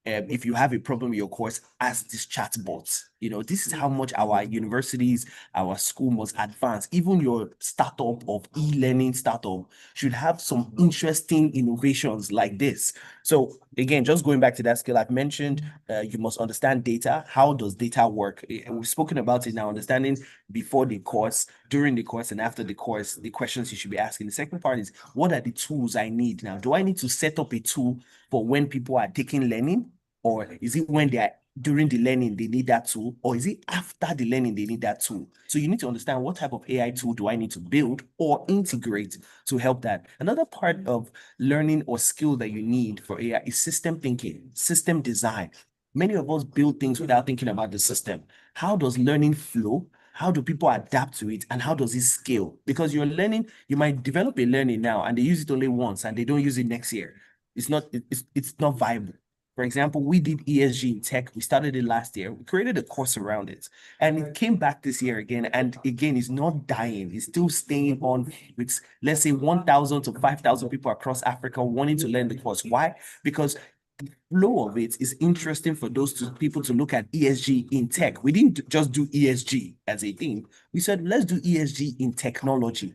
if you have a problem with your course, ask this chat bot You know, this is how much our universities, our school must advance. Even your startup of e-learning startup should have some interesting innovations like this. So again, just going back to that skill I've mentioned, you must understand data. How does data work? We've spoken about it now, understanding before the course, during the course, and after the course, the questions you should be asking. The second part is, what are the tools I need now? Do I need to set up a tool for when people are taking learning? Or is it when they are during the learning, they need that tool, or is it after the learning, they need that tool? So you need to understand what type of AI tool do I need to build or integrate to help that. Another part of learning or skill that you need for AI is system thinking, system design. Many of us build things without thinking about the system. How does learning flow? How do people adapt to it? And how does it scale? Because you're learning, you might develop a learning now and they use it only once and they don't use it next year. It's not viable. For example, we did ESG in tech. We started it last year. We created a course around it. And it came back this year again. And again, it's not dying. It's still staying on with, let's say, 1,000 to 5,000 people across Africa wanting to learn the course. Why? Because the flow of it is interesting for those people to look at ESG in tech. We didn't just do ESG as a thing. We said, let's do ESG in technology.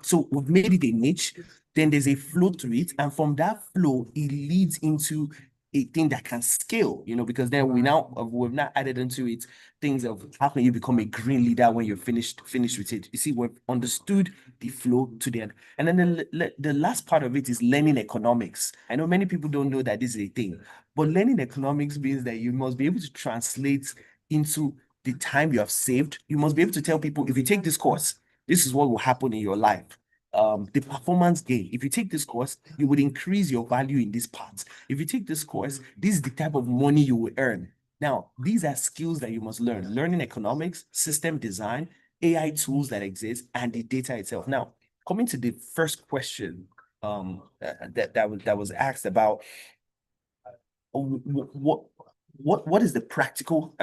So we've made it a niche. Then there's a flow to it. And from that flow, it leads into a thing that can scale, because then we've now added into it things of how can you become a green leader when you're finished with it. You see, we've understood the flow to the end. And then the last part of it is learning economics. I know many people don't know that this is a thing, but learning economics means that you must be able to translate into the time you have saved. You must be able to tell people, if you take this course, this is what will happen in your life. The performance gain. If you take this course, you would increase your value in this part. If you take this course, this is the type of money you will earn. Now, these are skills that you must learn. Learning economics, system design, AI tools that exist, and the data itself. Now, coming to the first question that was asked about what is the practical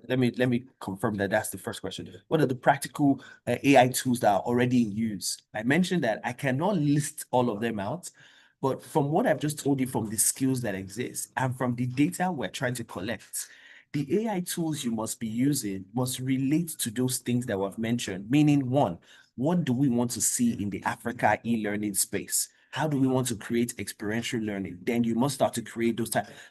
let me confirm that that's the first question. What are the practical AI tools that are already in use? I mentioned that I cannot list all of them out, but from what I've just told you, from the skills that exist and from the data we're trying to collect, the AI tools you must be using must relate to those things that we've mentioned. Meaning, one, what do we want to see in the Africa e-learning space? How do we want to create experiential learning? Then you must start to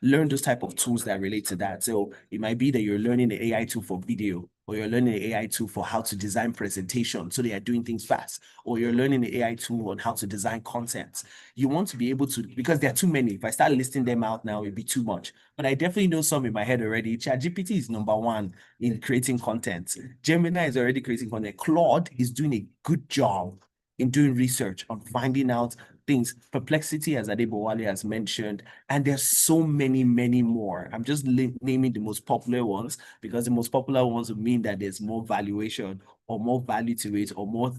learn those type of tools that relate to that. So it might be that you're learning the AI tool for video, or you're learning the AI tool for how to design presentations so they are doing things fast, or you're learning the AI tool on how to design content. You want to be able to, because there are too many. If I start listing them out now, it'd be too much. But I definitely know some in my head already. ChatGPT is number one in creating content. Gemini is already creating content. Claude is doing a good job in doing research on finding out things. Perplexity, as Adebowale has mentioned, and there's so many, many more. I'm just naming the most popular ones because the most popular ones would mean that there's more valuation or more value to it, or more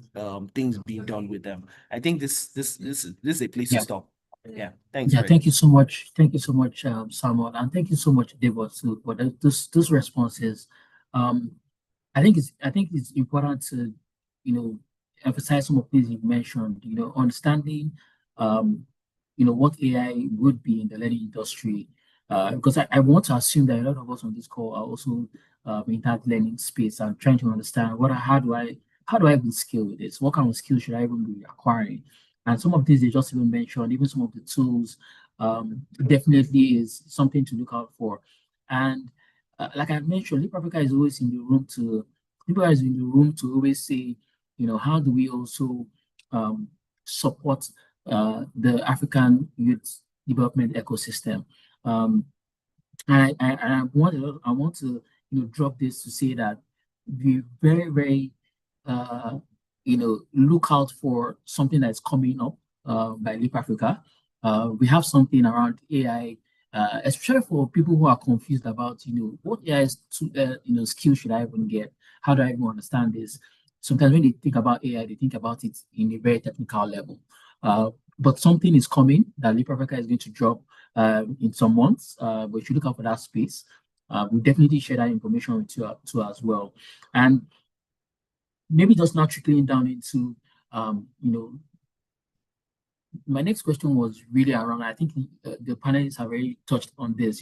things being done with them. I think this is a place to stop. Yeah, thanks. Yeah, thank you so much. Thank you so much, Samuel, and thank you so much, Devo, too, for those responses. I think it's important to, emphasize some of the things you've mentioned. Understanding, what AI would be in the learning industry, because I want to assume that a lot of us on this call are also in that learning space and trying to understand how do I even scale with this? What kind of skills should I even be acquiring? And some of these they just even mentioned, even some of the tools, definitely is something to look out for. And like I mentioned, Leap Africa is always in the room to always say, how do we also support the African youth development ecosystem? I want to drop this to say that we very, very look out for something that's coming up by Leap Africa. We have something around AI, especially for people who are confused about what AI skill should I even get? How do I even understand this? Sometimes when they think about AI, they think about it in a very technical level. But something is coming that Leap Africa is going to drop in some months. But if you look out for that space, we'll definitely share that information with you too as well. And maybe just now trickling down into, my next question was really around, I think the panelists have already touched on this,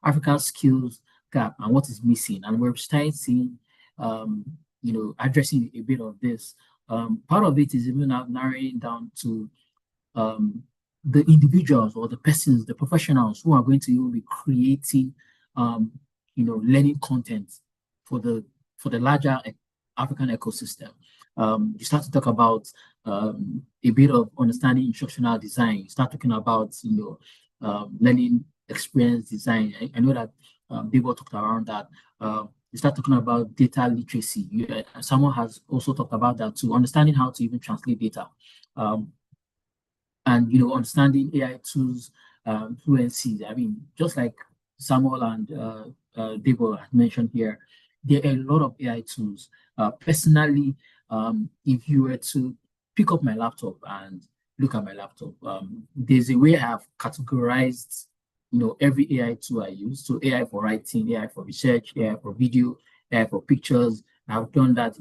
African skills gap and what is missing. And we're starting seeing, addressing a bit of this. Part of it is even now narrowing down to the individuals or the persons, the professionals who are going to even be creating, learning content for the larger African ecosystem. You start to talk about a bit of understanding instructional design. You start talking about, learning experience design. I know that people talked around that. You start talking about data literacy. Someone has also talked about that too, understanding how to even translate data. And understanding AI tools fluency. I mean, just like Samuel and Debo had mentioned here, there are a lot of AI tools. Personally, if you were to pick up my laptop and look at my laptop, there's a way I have categorized, every AI tool I use. So AI for writing, AI for research, AI for video, AI for pictures. I've done that.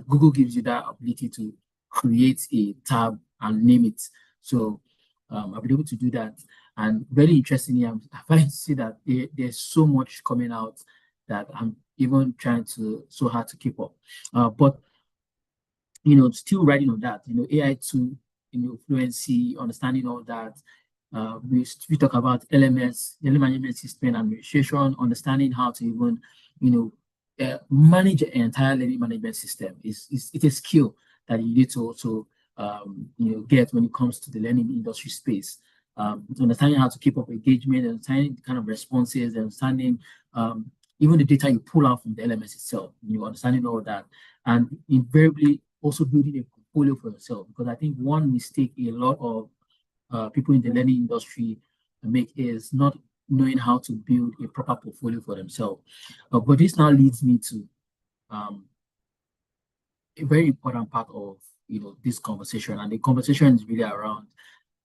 Google gives you that ability to create a tab and name it. So I've been able to do that. And very interestingly, I find to see that there's so much coming out that I'm even trying so hard to keep up. But still writing on that, AI to fluency, understanding all that. We talk about LMS, learning management system administration, understanding how to even, manage an entire learning management system. It's a skill that you need to also get when it comes to the learning industry space. Understanding how to keep up engagement, understanding the kind of responses, understanding even the data you pull out from the LMS itself, understanding all that, and invariably also building a portfolio for yourself. Because I think one mistake a lot of people in the learning industry make is not knowing how to build a proper portfolio for themselves. But this now leads me to a very important part of this conversation, and the conversation is really around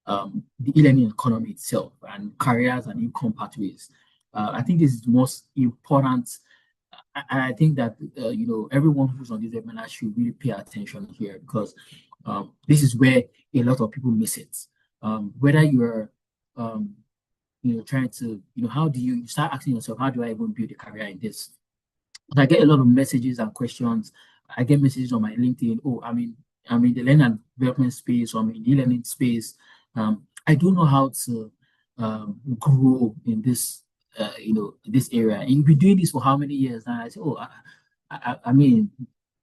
the e-learning economy itself and careers and income pathways. I think this is the most important, and I think that everyone who's on this webinar should really pay attention here, because this is where a lot of people miss it. Whether you're trying to, how do you start asking yourself, how do I even build a career in this? I get a lot of messages and questions. I get messages on my LinkedIn. Oh, I'm in the learning and development space, or I'm in the e-learning space. I don't know how to grow in this, this area. And you've been doing this for how many years now? I say, oh, I mean,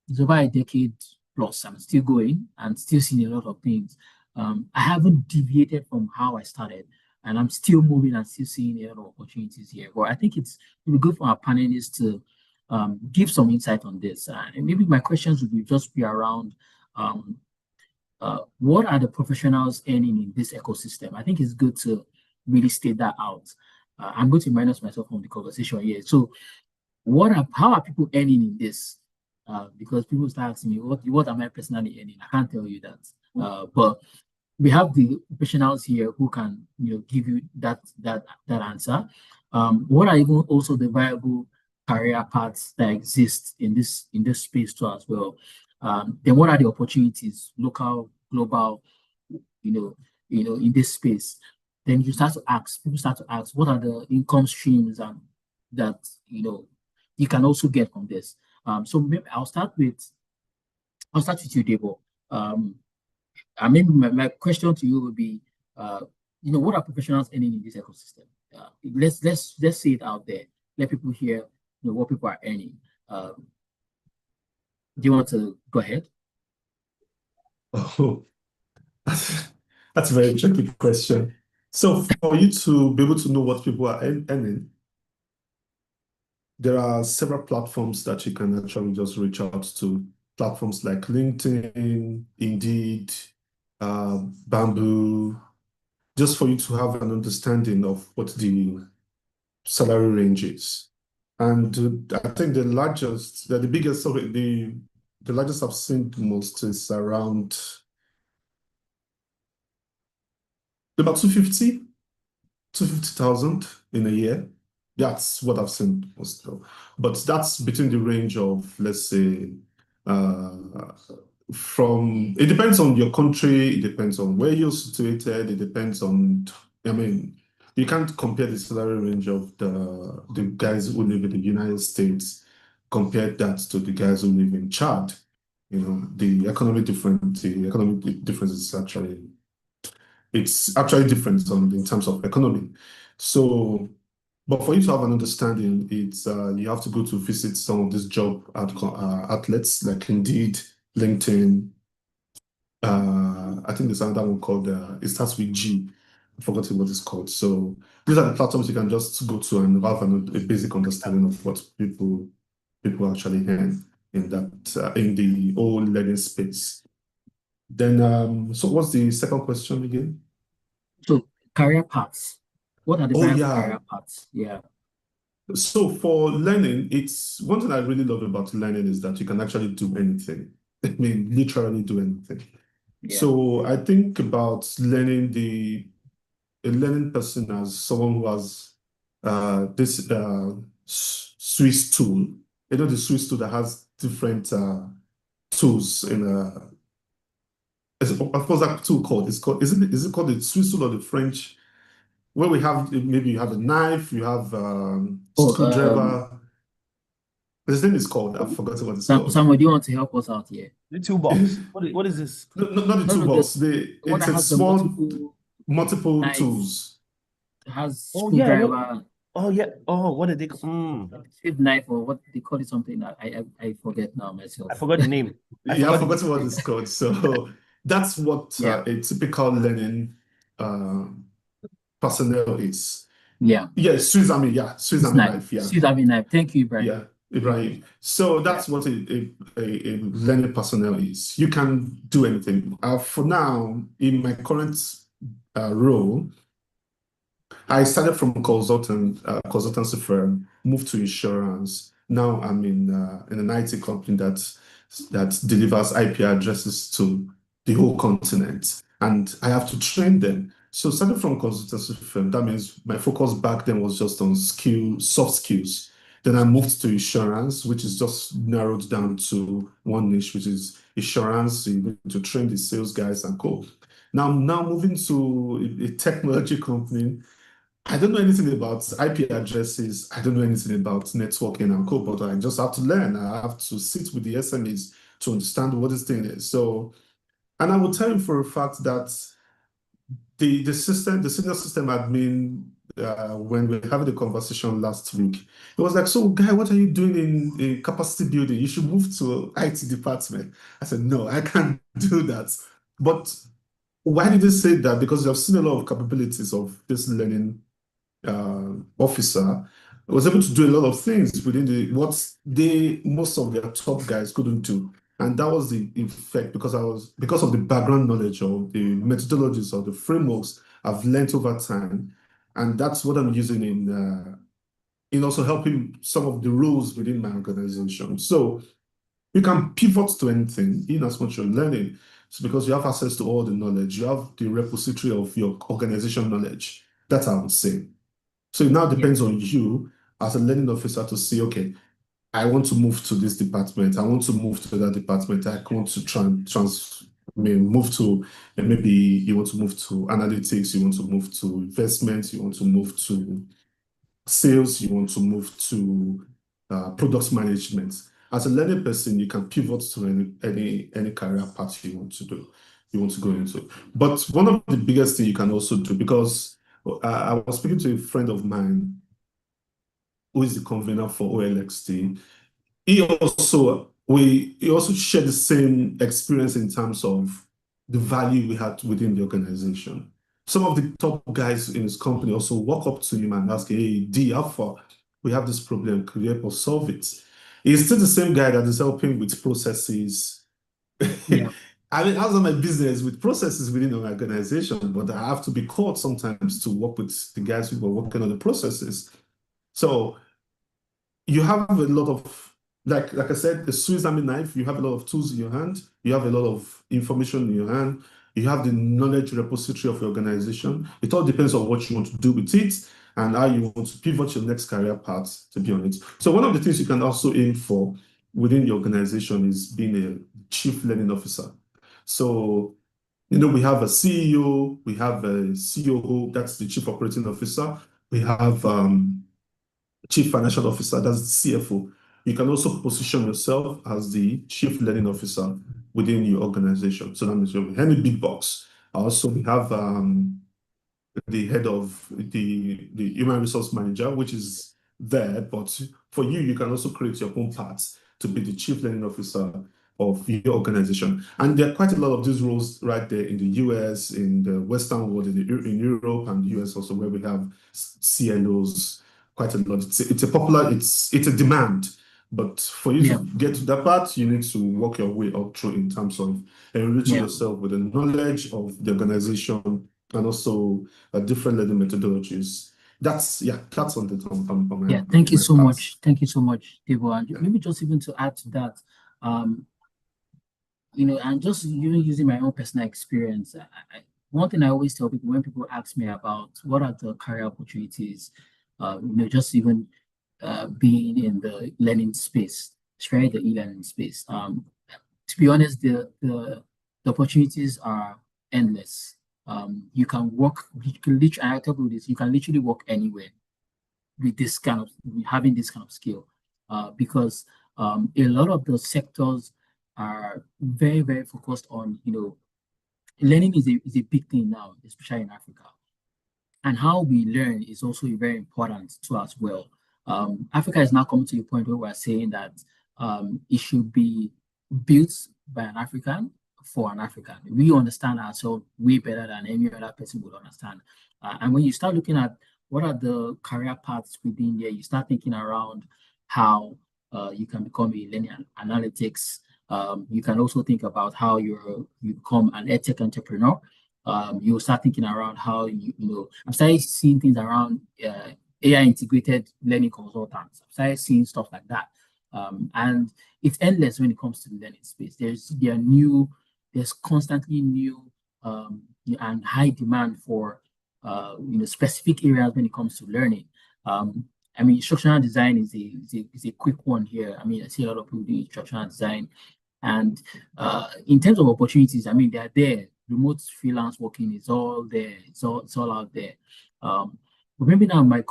it's over a decade plus. I'm still going and still seeing a lot of things. I haven't deviated from how I started, and I'm still moving and still seeing a lot of opportunities here. But I think it would be good for our panelists to give some insight on this. And maybe my questions would just be around what are the professionals earning in this ecosystem? I think it's good to really state that out. I'm going to minus myself from the conversation here. So how are people earning in this? Because people start asking me, what am I personally earning? I can't tell you that. But we have the professionals here who can give you that answer. What are even also the viable career paths that exist in this space too as well? Then what are the opportunities, local, global, in this space? Then people start to ask, what are the income streams that you can also get from this? So maybe I'll start with you, Debo. I mean, my question to you would be, what are professionals earning in this ecosystem? Let's say it out there. Let people hear, what people are earning. Do you want to go ahead? Oh, that's a very tricky question. So for you to be able to know what people are earning, there are several platforms that you can actually just reach out to. Platforms like LinkedIn, Indeed, Bamboo, just for you to have an understanding of what the salary range is. And I think the largest I've seen the most is around about 250,000 in a year. That's what I've seen most of. But that's between the range of, let's say, it depends on your country, it depends on where you're situated, it depends on, you can't compare the salary range of the guys who live in the United States, compare that to the guys who live in Chad. You know, the economic difference is actually different in terms of economy. So, but for you to have an understanding, it's you have to go to visit some of these job outlets like Indeed, LinkedIn. I think there's another one called it starts with G. I forgot what it's called. So these are the platforms you can just go to and have a basic understanding of what people actually earn in that in the whole learning space. Then, so what's the second question again? So career paths. What are the Oh various yeah. career paths? Yeah. So for learning, it's one thing I really love about learning is that you can actually do anything. I mean, literally do anything. Yeah. So I think about a learning person as someone who has this Swiss tool. You know, the Swiss tool that has different tools in of course that tool called is it called the Swiss tool or the French? Where we have maybe you have a knife, you have screwdriver. His name is called. I've forgotten what it's called. Samuel, do you want to help us out here? The toolbox. What is this? No, not the No, toolbox. the one It's that a has the small multiple knife, tools. has Oh yeah. screwdriver, Oh yeah. Oh, what did they? shave knife, or what they call it, something that I forget now myself. I forgot the name. Yeah, I've forgotten what it's called. So that's what Yeah. a typical learning personnel is. Yeah. Yeah, Swiss Army knife. Yeah. Swiss Army knife. Thank you, Ibrahim. Yeah, Ibrahim. So that's what a learning personnel is. You can do anything. For now, in my current role, I started from consultancy firm, moved to insurance. Now I'm in an IT company that delivers IP addresses to the whole continent, and I have to train them. So starting from consultancy firm, that means my focus back then was just on soft skills. Then I moved to insurance, which is just narrowed down to one niche, which is insurance. You need to train the sales guys and co. Now moving to a technology company. I don't know anything about IP addresses. I don't know anything about networking and code, but I just have to learn. I have to sit with the SMEs to understand what this thing is. So, and I will tell you for a fact that the senior system admin, when we were having the conversation last week, it was like, so guy, what are you doing in capacity building? You should move to IT department. I said, no, I can't do that. But why did they say that? Because I've seen a lot of capabilities of this learning officer was able to do a lot of things within most of their top guys couldn't do. And that was the effect because of the background knowledge of the methodologies or the frameworks I've learned over time. And that's what I'm using in also helping some of the roles within my organization. So you can pivot to anything in as much you're learning. It's because you have access to all the knowledge. You have the repository of your organization knowledge. That's how I would say. So it now depends on you as a learning officer to say, okay, I want to move to this department. I want to move to that department. I want to move to, and maybe you want to move to analytics, you want to move to investments, you want to move to sales, you want to move to product management. As a learning person, you can pivot to any career path you want to do, you want to go into. But one of the biggest things you can also do, because I was speaking to a friend of mine who is the convener for OLXT. He also shared the same experience in terms of the value we had within the organization. Some of the top guys in his company also walk up to him and ask, hey, D, how far? We have this problem. Could you help us solve it? He's still the same guy that is helping with processes. Yeah. I mean, how's my business with processes within an organization? But I have to be called sometimes to work with the guys who are working on the processes. So you have a lot of, like I said, the Swiss Army knife, you have a lot of tools in your hand, you have a lot of information in your hand, you have the knowledge repository of your organization. It all depends on what you want to do with it and how you want to pivot your next career path, to be on it. So one of the things you can also aim for within the organization is being a chief learning officer. So We have a CEO, we have a COO, that's the Chief Operating Officer. We have Chief Financial Officer, that's the CFO. You can also position yourself as the Chief Learning Officer within your organization. So that means you're any big box. Also, we have the head of the human resource manager, which is there, but for you, you can also create your own path to be the chief learning officer of your organization. And there are quite a lot of these roles right there in the US, in the Western world, in Europe and the US also, where we have CLOs quite a lot. It's a demand. But for you to get to that part, you need to work your way up through in terms of enriching yourself with the knowledge of the organization and also different learning methodologies. That's on the on my thank you so part. much. Thank you so much, Debo. And maybe just even to add to that, and just even using my own personal experience, one thing I always tell people when people ask me about what are the career opportunities, just even being in the learning space, especially the e-learning space. To be honest, the opportunities are endless. You can work, I tell people this, you can literally work anywhere with having this kind of skill, because a lot of the sectors are very, very focused on, learning is a big thing now, especially in Africa. And how we learn is also very important to as well. Africa is now coming to a point where we're saying that it should be built by an African for an African. We understand ourselves way better than any other person would understand. And when you start looking at what are the career paths within there, you start thinking around how you can become a learning analytics. You can also think about how you become an edtech entrepreneur. You start thinking around how I've started seeing things around AI integrated learning consultants. I've started seeing stuff like that. And it's endless when it comes to the learning space. There's constantly new and high demand for specific areas when it comes to learning. Instructional design is a quick one here. I see a lot of people do instructional design, and in terms of opportunities, they're there. Remote freelance working is all there. It's all out there. But maybe now my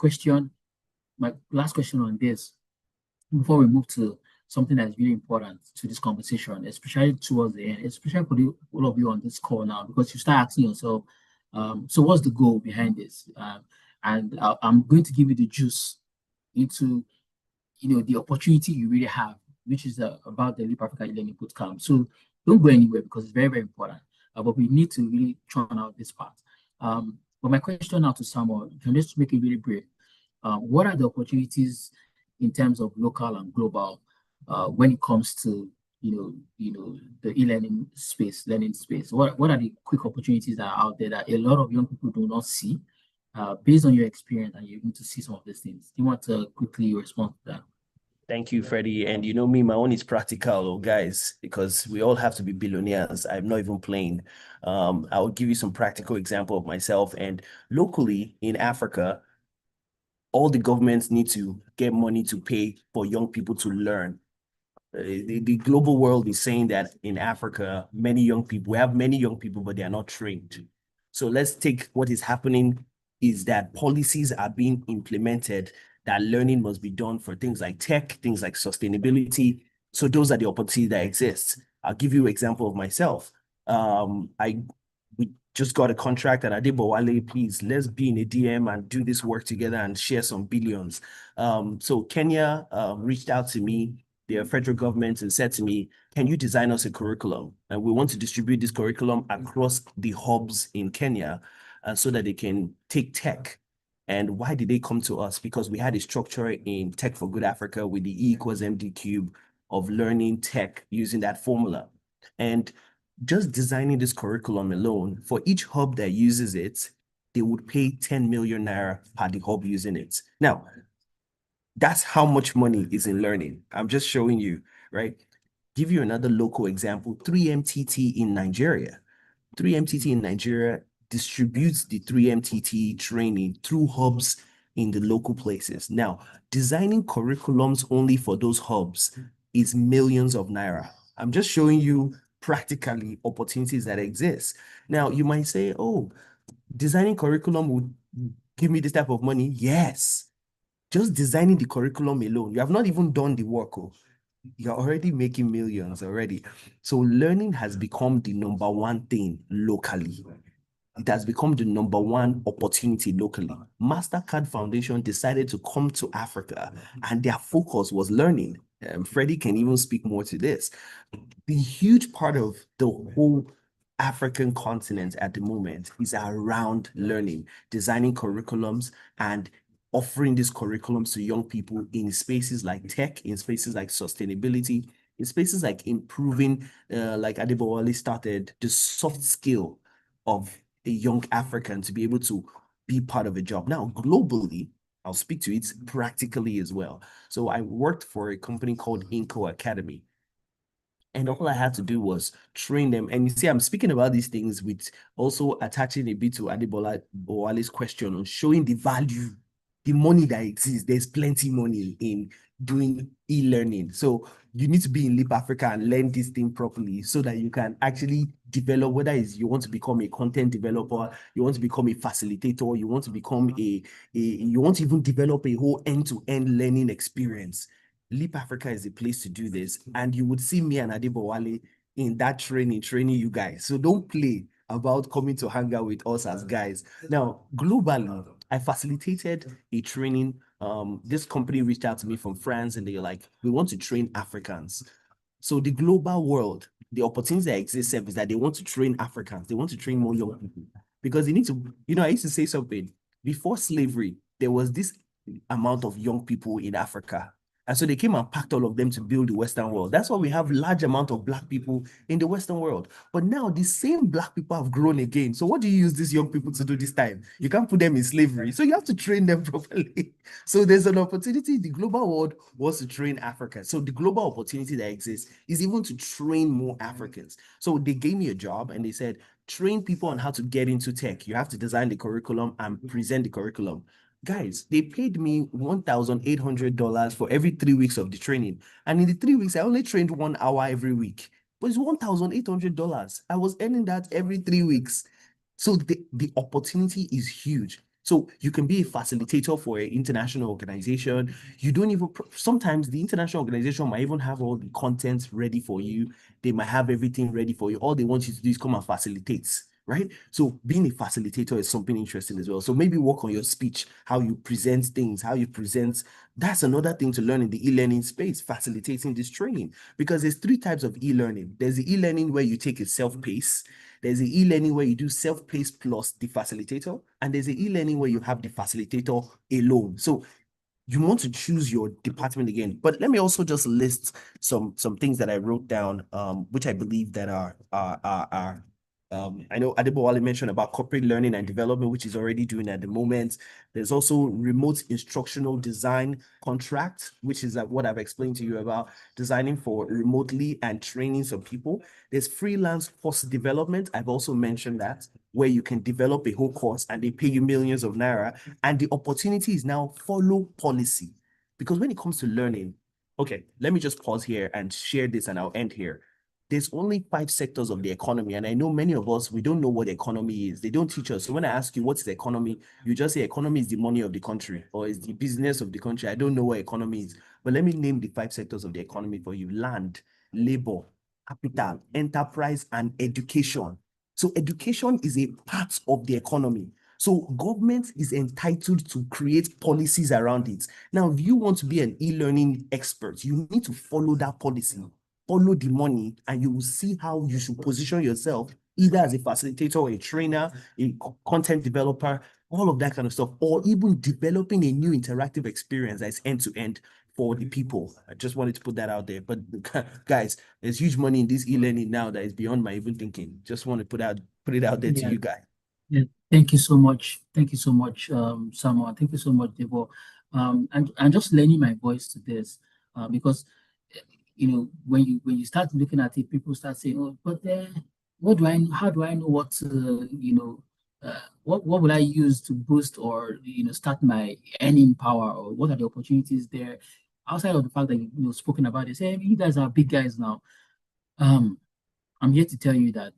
last question on this, before we move to something that's really important to this conversation, especially towards the end, especially for all of you on this call now, because you start asking yourself, so what's the goal behind this? And I'm going to give you the juice into the opportunity you really have, which is about the Leap Africa Learning Bootcamp. So don't go anywhere because it's very, very important. But we need to really churn out this part. But my question now to Samuel, can just make it really brief. What are the opportunities in terms of local and global when it comes to the e-learning space, learning space? What are the quick opportunities that are out there that a lot of young people do not see? Based on your experience, and you're going to see some of these things. Do you want to quickly respond to that? Thank you, Freddie. And me, my own is practical, guys, because we all have to be billionaires. I'm not even playing. I'll give you some practical example of myself. And locally in Africa, all the governments need to get money to pay for young people to learn. The global world is saying that in Africa, we have many young people, but they are not trained. So let's take what is happening is that policies are being implemented that learning must be done for things like tech, things like sustainability. So those are the opportunities that exist. I'll give you an example of myself. We just got a contract at Adebowale, please, let's be in a DM and do this work together and share some billions. So Kenya reached out to me, their federal government, and said to me, can you design us a curriculum? And we want to distribute this curriculum across the hubs in Kenya so that they can take tech. And why did they come to us? Because we had a structure in Tech for Good Africa with the E equals MD cube of learning tech using that formula. And just designing this curriculum alone, for each hub that uses it, they would pay 10 million naira per the hub using it. Now, that's how much money is in learning. I'm just showing you, right? Give you another local example, 3MTT in Nigeria. 3MTT in Nigeria distributes the 3MTT training through hubs in the local places. Now, designing curriculums only for those hubs is millions of naira. I'm just showing you practically opportunities that exist. Now, you might say, oh, designing curriculum would give me this type of money. Yes. Just designing the curriculum alone, you have not even done the work. Oh, you're already making millions already. So learning has become the number one thing locally. It has become the number one opportunity locally. MasterCard Foundation decided to come to Africa, and their focus was learning. Freddie can even speak more to this. The huge part of the whole African continent at the moment is around learning, designing curriculums, and offering these curriculums to young people in spaces like tech, in spaces like sustainability, in spaces like improving, like Adebowale started, the soft skill of a young African to be able to be part of a job. Now, globally, I'll speak to it practically as well. So I worked for a company called Inco Academy. And all I had to do was train them. And you see, I'm speaking about these things with also attaching a bit to Adebola Bowale's question on showing the value, the money that exists. There's plenty money in doing e-learning. So you need to be in Leap Africa and learn this thing properly so that you can actually develop, whether it's you want to become a content developer, you want to become a facilitator, you want to become you want to even develop a whole end-to-end learning experience. Leap Africa is a place to do this. And you would see me and Adebowale in that training you guys. So don't play about coming to hang out with us as guys. Now, globally, I facilitated a training. This company reached out to me from France and they're like, we want to train Africans. So the global world, the opportunities that exist is that they want to train Africans. They want to train more young people because they need to, I used to say something. Before slavery, there was this amount of young people in Africa. And so they came and packed all of them to build the Western world. That's why we have large amount of Black people in the Western world. But now the same Black people have grown again. So what do you use these young people to do this time? You can't put them in slavery. So you have to train them properly. So there's an opportunity. The global world wants to train Africa. So the global opportunity that exists is even to train more Africans. So they gave me a job and they said, train people on how to get into tech. You have to design the curriculum and present the curriculum. Guys, they paid me $1,800 for every 3 weeks of the training. And in the 3 weeks, I only trained 1 hour every week. But it's $1,800. I was earning that every 3 weeks. So the opportunity is huge. So you can be a facilitator for an international organization. You don't even, sometimes the international organization might even have all the content ready for you. They might have everything ready for you. All they want you to do is come and facilitate. Right? So being a facilitator is something interesting as well. So maybe work on your speech, how you present things, how you present. That's another thing to learn in the e-learning space, facilitating this training. Because there's 3 types of e-learning. There's the e-learning where you take a self-pace. There's the e-learning where you do self-pace plus the facilitator. And there's the e-learning where you have the facilitator alone. So you want to choose your department again. But let me also just list some things that I wrote down, which I believe that are I know Adebowale mentioned about corporate learning and development, which he's already doing at the moment. There's also remote instructional design contract, which is what I've explained to you about designing for remotely and training some people. There's freelance course development. I've also mentioned that, where you can develop a whole course and they pay you millions of naira. And the opportunity is now follow policy. Because when it comes to learning, okay, let me just pause here and share this and I'll end here. There's only 5 sectors of the economy. And I know many of us, we don't know what the economy is. They don't teach us. So when I ask you what's the economy, you just say economy is the money of the country or is the business of the country. I don't know what economy is. But let me name the 5 sectors of the economy for you: land, labor, capital, enterprise, and education. So education is a part of the economy. So government is entitled to create policies around it. Now, if you want to be an e-learning expert, you need to follow that policy. Follow the money, and you will see how you should position yourself either as a facilitator or a trainer, a content developer, all of that kind of stuff, or even developing a new interactive experience that's end-to-end for the people. I just wanted to put that out there. But guys, there's huge money in this e-learning now that is beyond my even thinking. Just want to put it out there to you guys. Yeah, thank you so much. Thank you so much, Samuel. Thank you so much, Debo. And just lending my voice to this, because when you start looking at it, people start saying, "Oh, but what do I? How do I know what what will I use to boost or start my earning power, or what are the opportunities there?" Outside of the fact that spoken about it, say, "Hey, you guys are big guys now." I'm here to tell you that,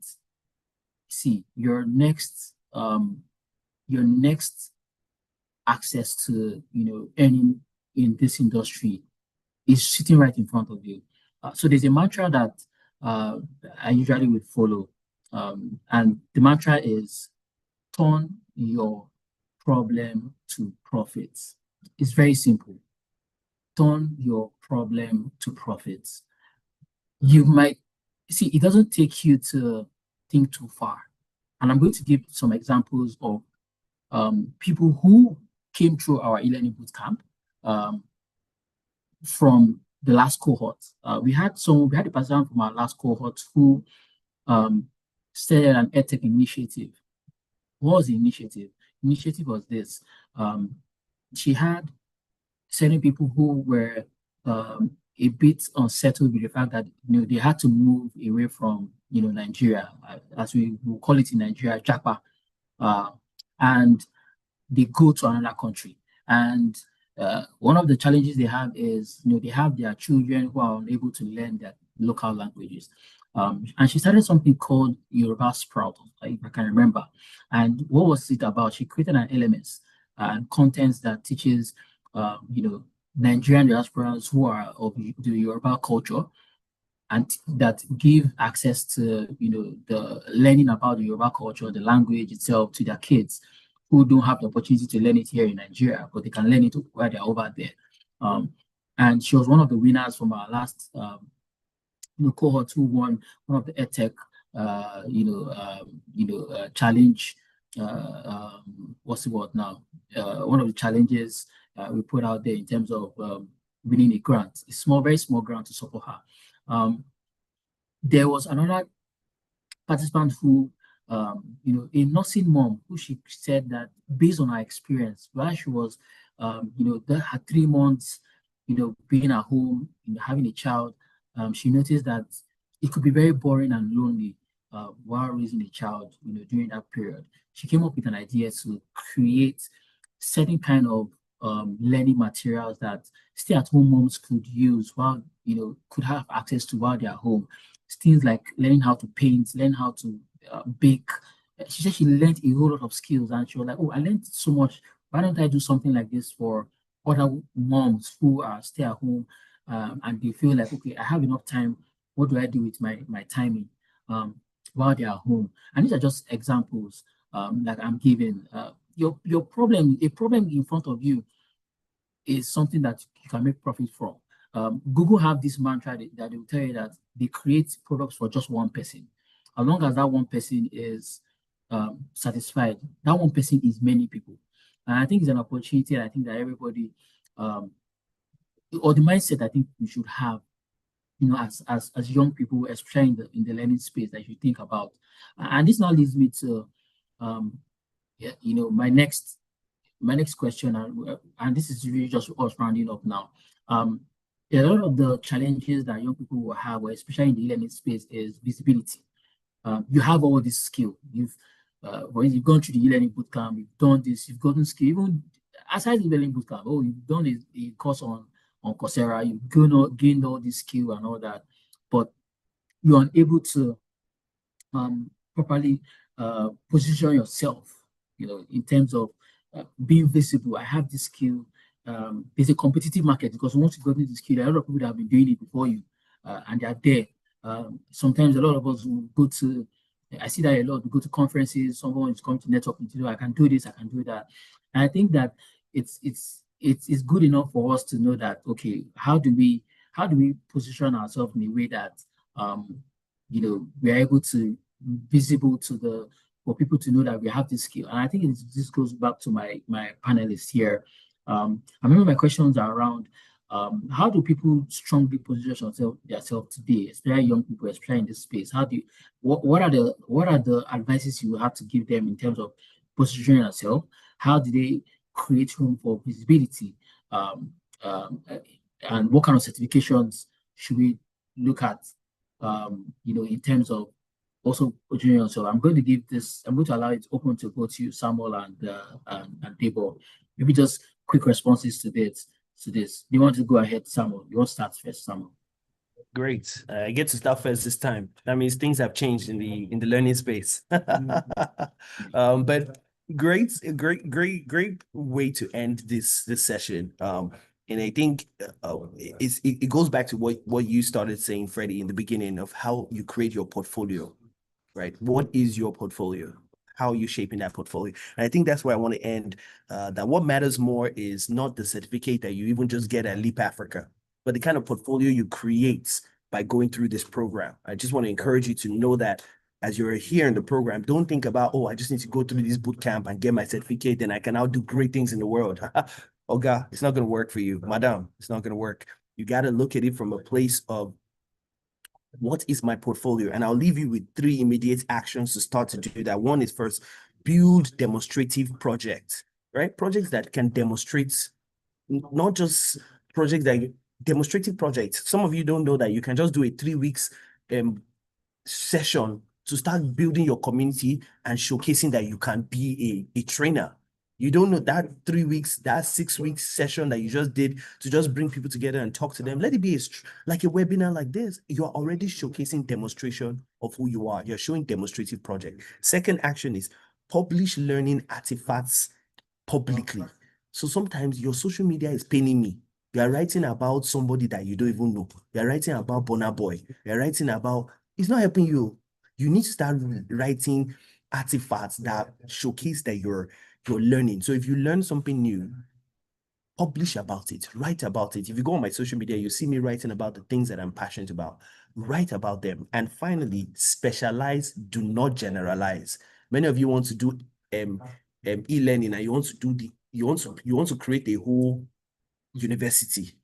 see, your next access to, earning in this industry is sitting right in front of you. So there's a mantra that I usually would follow, and the mantra is turn your problem to profits. It's very simple. Turn your problem to profits. You might see it doesn't take you to think too far. And I'm going to give some examples of people who came through our e-learning bootcamp from the last cohort. We had a person from our last cohort who started an EdTech initiative. What was the initiative? Initiative was this. She had certain people who were a bit unsettled with the fact that they had to move away from Nigeria, as we will call it in Nigeria, Japa, and they go to another country. And one of the challenges they have is they have their children who are unable to learn their local languages. And she started something called Yoruba Sprout, if I can remember. And what was it about? She created an LMS and contents that teaches Nigerian diasporans who are of the Yoruba culture, and that give access to the learning about the Yoruba culture, the language itself, to their kids who don't have the opportunity to learn it here in Nigeria, but they can learn it while they're over there. And she was one of the winners from our last cohort who won one of the EdTech challenge. What's the word now? One of the challenges we put out there in terms of winning a grant, a small, very small grant to support her. There was another participant who, a nursing mom, who she said that based on her experience, while she was, her 3 months, being at home, having a child, she noticed that it could be very boring and lonely while raising a child, during that period. She came up with an idea to create certain kind of learning materials that stay-at-home moms could use while, could have access to while they're home. Things like learning how to paint, learn how to bake. She said she learned a whole lot of skills, and she was like, oh, I learned so much. Why don't I do something like this for other moms who are stay-at-home and they feel like, okay, I have enough time. What do I do with my timing while they are home? And these are just examples that I'm giving. A problem in front of you is something that you can make profit from. Google have this mantra that they will tell you that they create products for just one person. As long as that one person is satisfied, that one person is many people. And I think it's an opportunity. I think that everybody, or the mindset I think we should have, as young people, especially in the learning space, that you think about. And this now leads me to, my next question, and this is really just us rounding up now. A lot of the challenges that young people will have, especially in the learning space, is visibility. You have all this skill. You've gone through the e-learning bootcamp, you've done this, you've gotten skill. Even aside the e-learning bootcamp, you've done a course on Coursera, you've gained all this skill and all that, but you're unable to properly position yourself, in terms of being visible. I have this skill. There's a competitive market, because once you got into the skill, a lot of people that have been doing it before you, and they are there. Sometimes a lot of us will go to, I see that a lot, we go to conferences, someone is coming to networking, I can do this, I can do that. And I think that it's good enough for us to know that, okay, how do we position ourselves in a way that we are able to be visible for people to know that we have this skill. And I think this goes back to my panelists here. I remember my questions are around how do people strongly position themselves today, especially young people, especially in this space? What are the advices you have to give them in terms of positioning yourself? How do they create room for visibility? And what kind of certifications should we look at? In terms of also positioning yourself. I'm going to allow it open to both you, Samuel and Debo. Maybe just quick responses to this. Do you want to go ahead, Samuel? You want to start first, Samuel? Great. I get to start first this time. That means things have changed in the learning space. But great way to end this session. And I think it goes back to what you started saying, Freddie, in the beginning of how you create your portfolio, right? What is your portfolio? How are you shaping that portfolio? And I think that's where I want to end. That what matters more is not the certificate that you even just get at Leap Africa, but the kind of portfolio you create by going through this program. I just want to encourage you to know that as you're here in the program, don't think about, oh, I just need to go through this boot camp and get my certificate, and I can now do great things in the world. Oh God, it's not going to work for you. Madam, it's not going to work. You got to look at it from a place of what is my portfolio? And I'll leave you with 3 immediate actions to start to do that. One is first, build demonstrative projects, right? Projects that can demonstrate, not just projects that demonstrative projects. Some of you don't know that you can just do a 3 weeks session to start building your community and showcasing that you can be a trainer. You don't know that 3 weeks, that 6 weeks session that you just did to just bring people together and talk to them. Let it be like a webinar like this. You're already showcasing demonstration of who you are. You're showing demonstrative project. Second action is publish learning artifacts publicly. So sometimes your social media is paining me. You are writing about somebody that you don't even know. You are writing about Burna Boy. You are writing about, it's not helping you. You need to start writing artifacts that showcase that you're learning. So if you learn something new, publish about it, write about it. If you go on my social media, you see me writing about the things that I'm passionate about. Write about them. And finally, specialize, do not generalize. Many of you want to do e-learning, and you want to do you want to create a whole university.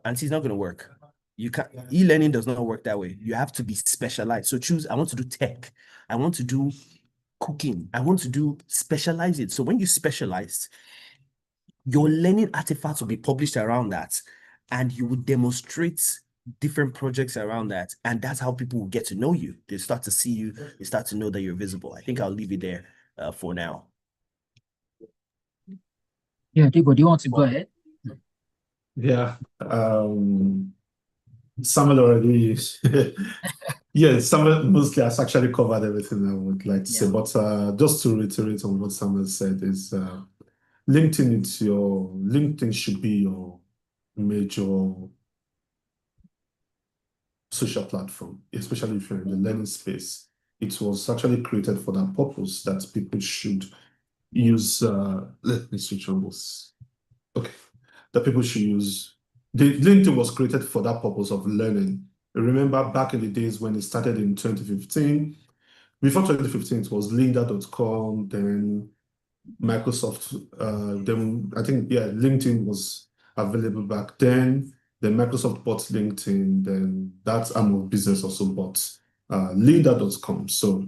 And it's not going to work. You can't, e-learning does not work that way. You have to be specialized. So choose, I want to do tech. I want to do cooking. I want to do specialize it. So when you specialize, your learning artifacts will be published around that, and you will demonstrate different projects around that. And that's how people will get to know you. They start to see you. They start to know that you're visible. I think I'll leave it there for now. Yeah, Diego, do you want to go ahead? Yeah. Samuel already, yeah, Samuel mostly has actually covered everything I would like to say. But just to reiterate on what Samuel said is LinkedIn should be your major social platform, especially if you're in the learning space. It was actually created for that purpose, that people should use, let me switch on this. Okay. That people should use. The LinkedIn was created for that purpose of learning. Remember back in the days when it started in 2015, before 2015, it was lynda.com, then Microsoft, then I think, yeah, LinkedIn was available back then. Then Microsoft bought LinkedIn, then that arm of business also bought lynda.com. So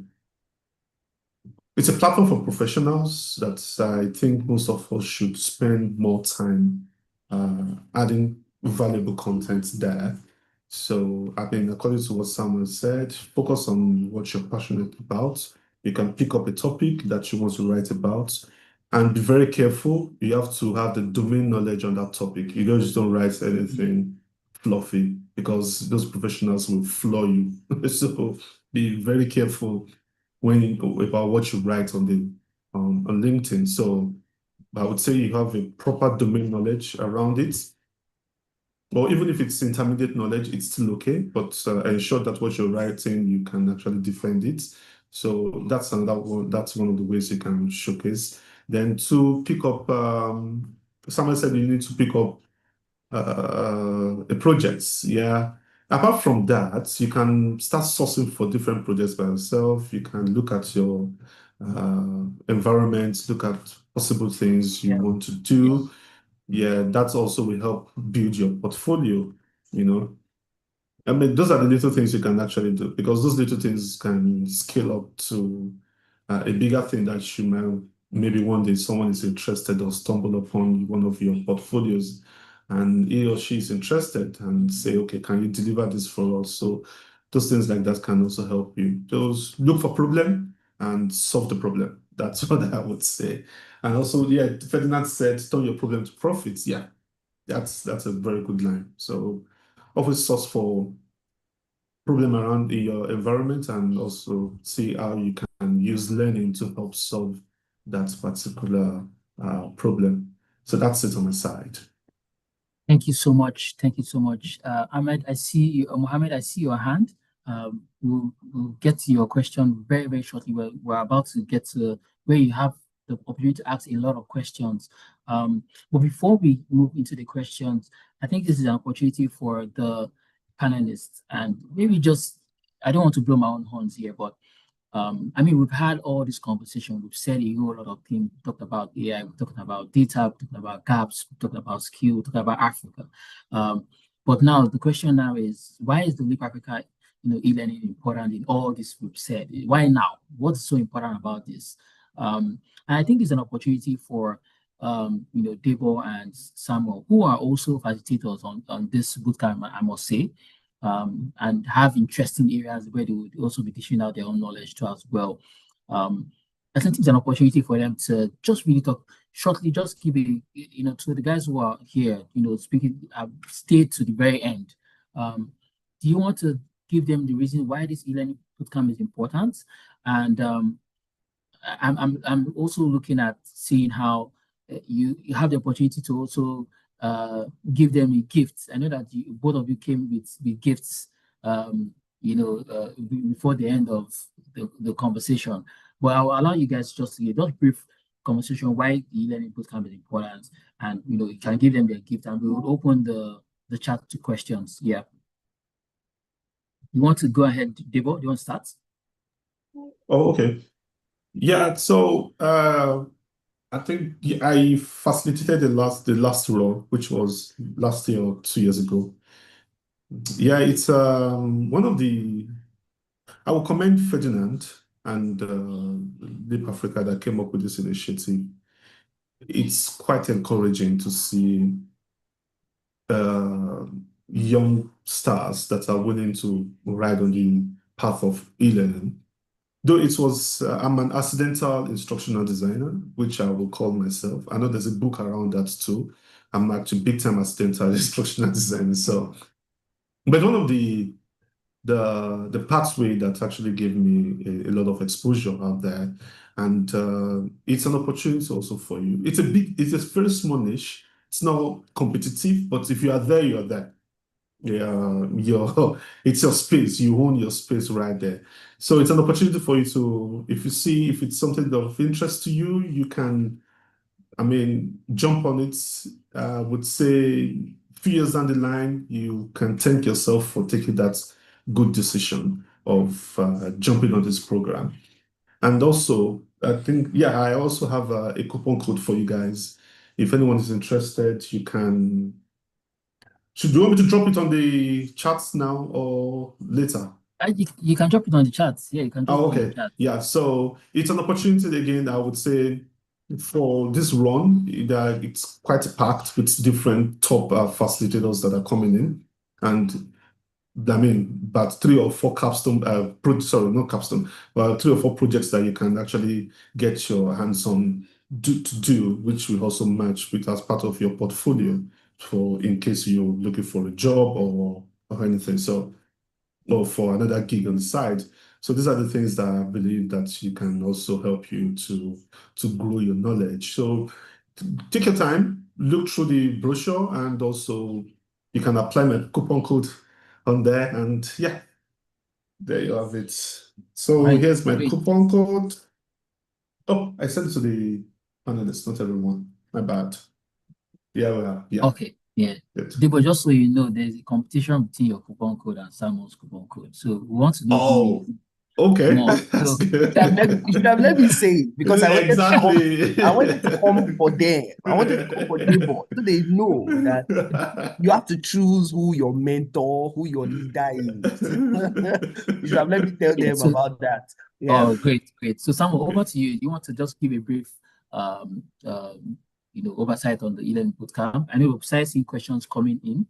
it's a platform for professionals that I think most of us should spend more time adding valuable content there. So, I mean, according to what Samuel said, focus on what you're passionate about. You can pick up a topic that you want to write about and be very careful. You have to have the domain knowledge on that topic. You just don't write anything fluffy because those professionals will floor you. So be very careful about what you write on LinkedIn. So I would say you have a proper domain knowledge around it. Or even if it's intermediate knowledge, it's still okay, but ensure that what you're writing, you can actually defend it. So that's another one. That's one of the ways you can showcase. Then to pick up, someone said you need to pick up a projects. Yeah. Apart from that, you can start sourcing for different projects by yourself. You can look at your environment, look at possible things you want to do. Yeah, that also will help build your portfolio, you know. I mean, those are the little things you can actually do because those little things can scale up to a bigger thing that you might, maybe one day someone is interested or stumble upon one of your portfolios and he or she is interested and say, okay, can you deliver this for us? So those things like that can also help you. Just look for problem and solve the problem. That's what I would say. And also, yeah, Ferdinand said, turn your problem to profits. Yeah, that's a very good line. So always source for problem around in your environment and also see how you can use learning to help solve that particular problem. So that's it on my side. Thank you so much. Thank you so much. Ahmed, I see you. Mohammed, I see your hand. We'll get to your question very, very shortly. We're about to get to where you have the opportunity to ask a lot of questions. But before we move into the questions, I think this is an opportunity for the panelists and maybe just, I don't want to blow my own horns here, but I mean, we've had all this conversation. We've said a whole lot of things. We talked about AI, we talked about data, we talked about gaps, we talked about skill, we talked about Africa. But now the question now is, why is the Leap Africa, e-learning important in all this we've said? Why now? What's so important about this? And I think it's an opportunity for Debo and Samuel, who are also facilitators on this bootcamp, I must say. And have interesting areas where they would also be dishing out their own knowledge to as well. I think it's an opportunity for them to just really talk shortly, just give a, to the guys who are here, speaking, stay to the very end. Do you want to give them the reason why this e-learning bootcamp is important? And I'm also looking at seeing how you have the opportunity to also give them a gift. I know that both of you came with gifts, before the end of the conversation. But I'll allow you guys just to give just brief conversation why the e-learning bootcamp is important, and you can give them their gift, and we will open the chat to questions. Yeah. You want to go ahead, Debo? Do you want to start? Oh, okay. Yeah. So I think I facilitated the last role, which was last year or 2 years ago. Yeah, it's one of the. I will commend Ferdinand and Leap Africa that came up with this initiative. It's quite encouraging to see young stars that are willing to ride on the path of e-learning. Though it was, I'm an accidental instructional designer, which I will call myself. I know there's a book around that too. I'm actually big time accidental instructional designer. So, but one of the pathway that actually gave me a lot of exposure out there, and it's an opportunity also for you. It's a very small niche. It's not competitive, but if you are there, you are there. Yeah, it's your space. You own your space right there. So it's an opportunity for you to, if it's something of interest to you, you can, jump on it. I would say few years down the line, you can thank yourself for taking that good decision of jumping on this program. And also, I think, yeah, I also have a coupon code for you guys. If anyone is interested, you can. Should you want me to drop it on the chats now or later? You can drop it on the chat. Yeah, you can drop it on the Okay. chat. Yeah, so it's an opportunity again, I would say, for this run. It's quite packed with different top facilitators that are coming in. And but 3 or 4 capstone, not capstone, but 3 or 4 projects that you can actually get your hands on to do, which will also match with as part of your portfolio for in case you're looking for a job or anything. So, or for another gig on the side. So these are the things that I believe that you can also help you to grow your knowledge. So take your time, look through the brochure, and also you can apply my coupon code on there, and yeah, there you have it. So Right, here's my great. coupon code. Oh, I sent it to the panelists, not everyone. My bad. Yeah. Okay, yeah. Good. Debo, just so you know, there's a competition between your coupon code and Samuel's coupon code. So we want to know Oh, who okay. more. That's So good. You should have let me say it because Exactly. I wanted to come for them. I wanted to come for Debo so they know that you have to choose who your mentor, who your leader is. You should have let me tell yeah, them so about that. Yeah. oh great. So Samuel, over to you. You want to just give a brief oversight on the e-learning bootcamp. I know besides seeing questions coming in,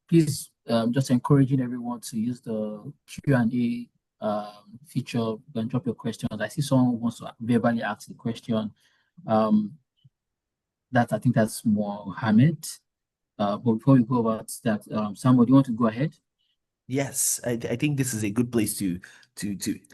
please just encouraging everyone to use the Q&A feature. You can drop your questions. I see someone who wants to verbally ask the question. I think that's more Mohammed. But before we go about that, Samuel, do you want to go ahead? Yes, I think this is a good place to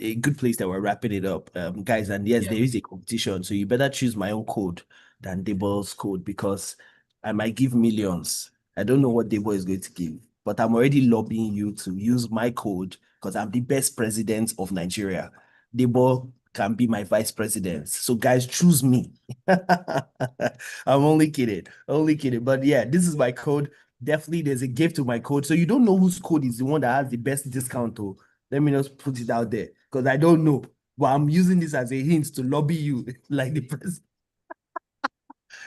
a good place that we're wrapping it up, guys. And yes, Yeah. there is a competition, so you better choose my own code than Debo's code because I might give millions. I don't know what Debo is going to give, but I'm already lobbying you to use my code because I'm the best president of Nigeria. Debo can be my vice president. So guys, choose me. I'm only kidding. But yeah, this is my code. Definitely there's a gift to my code. So you don't know whose code is the one that has the best discount. Oh, let me just put it out there because I don't know. But I'm using this as a hint to lobby you like the president.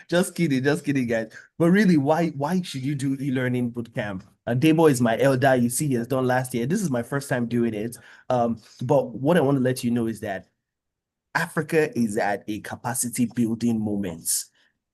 Just kidding, guys. But really, why should you do e-learning bootcamp? Debo is my elder. You see, he has done last year. This is my first time doing it. But what I want to let you know is that Africa is at a capacity building moment,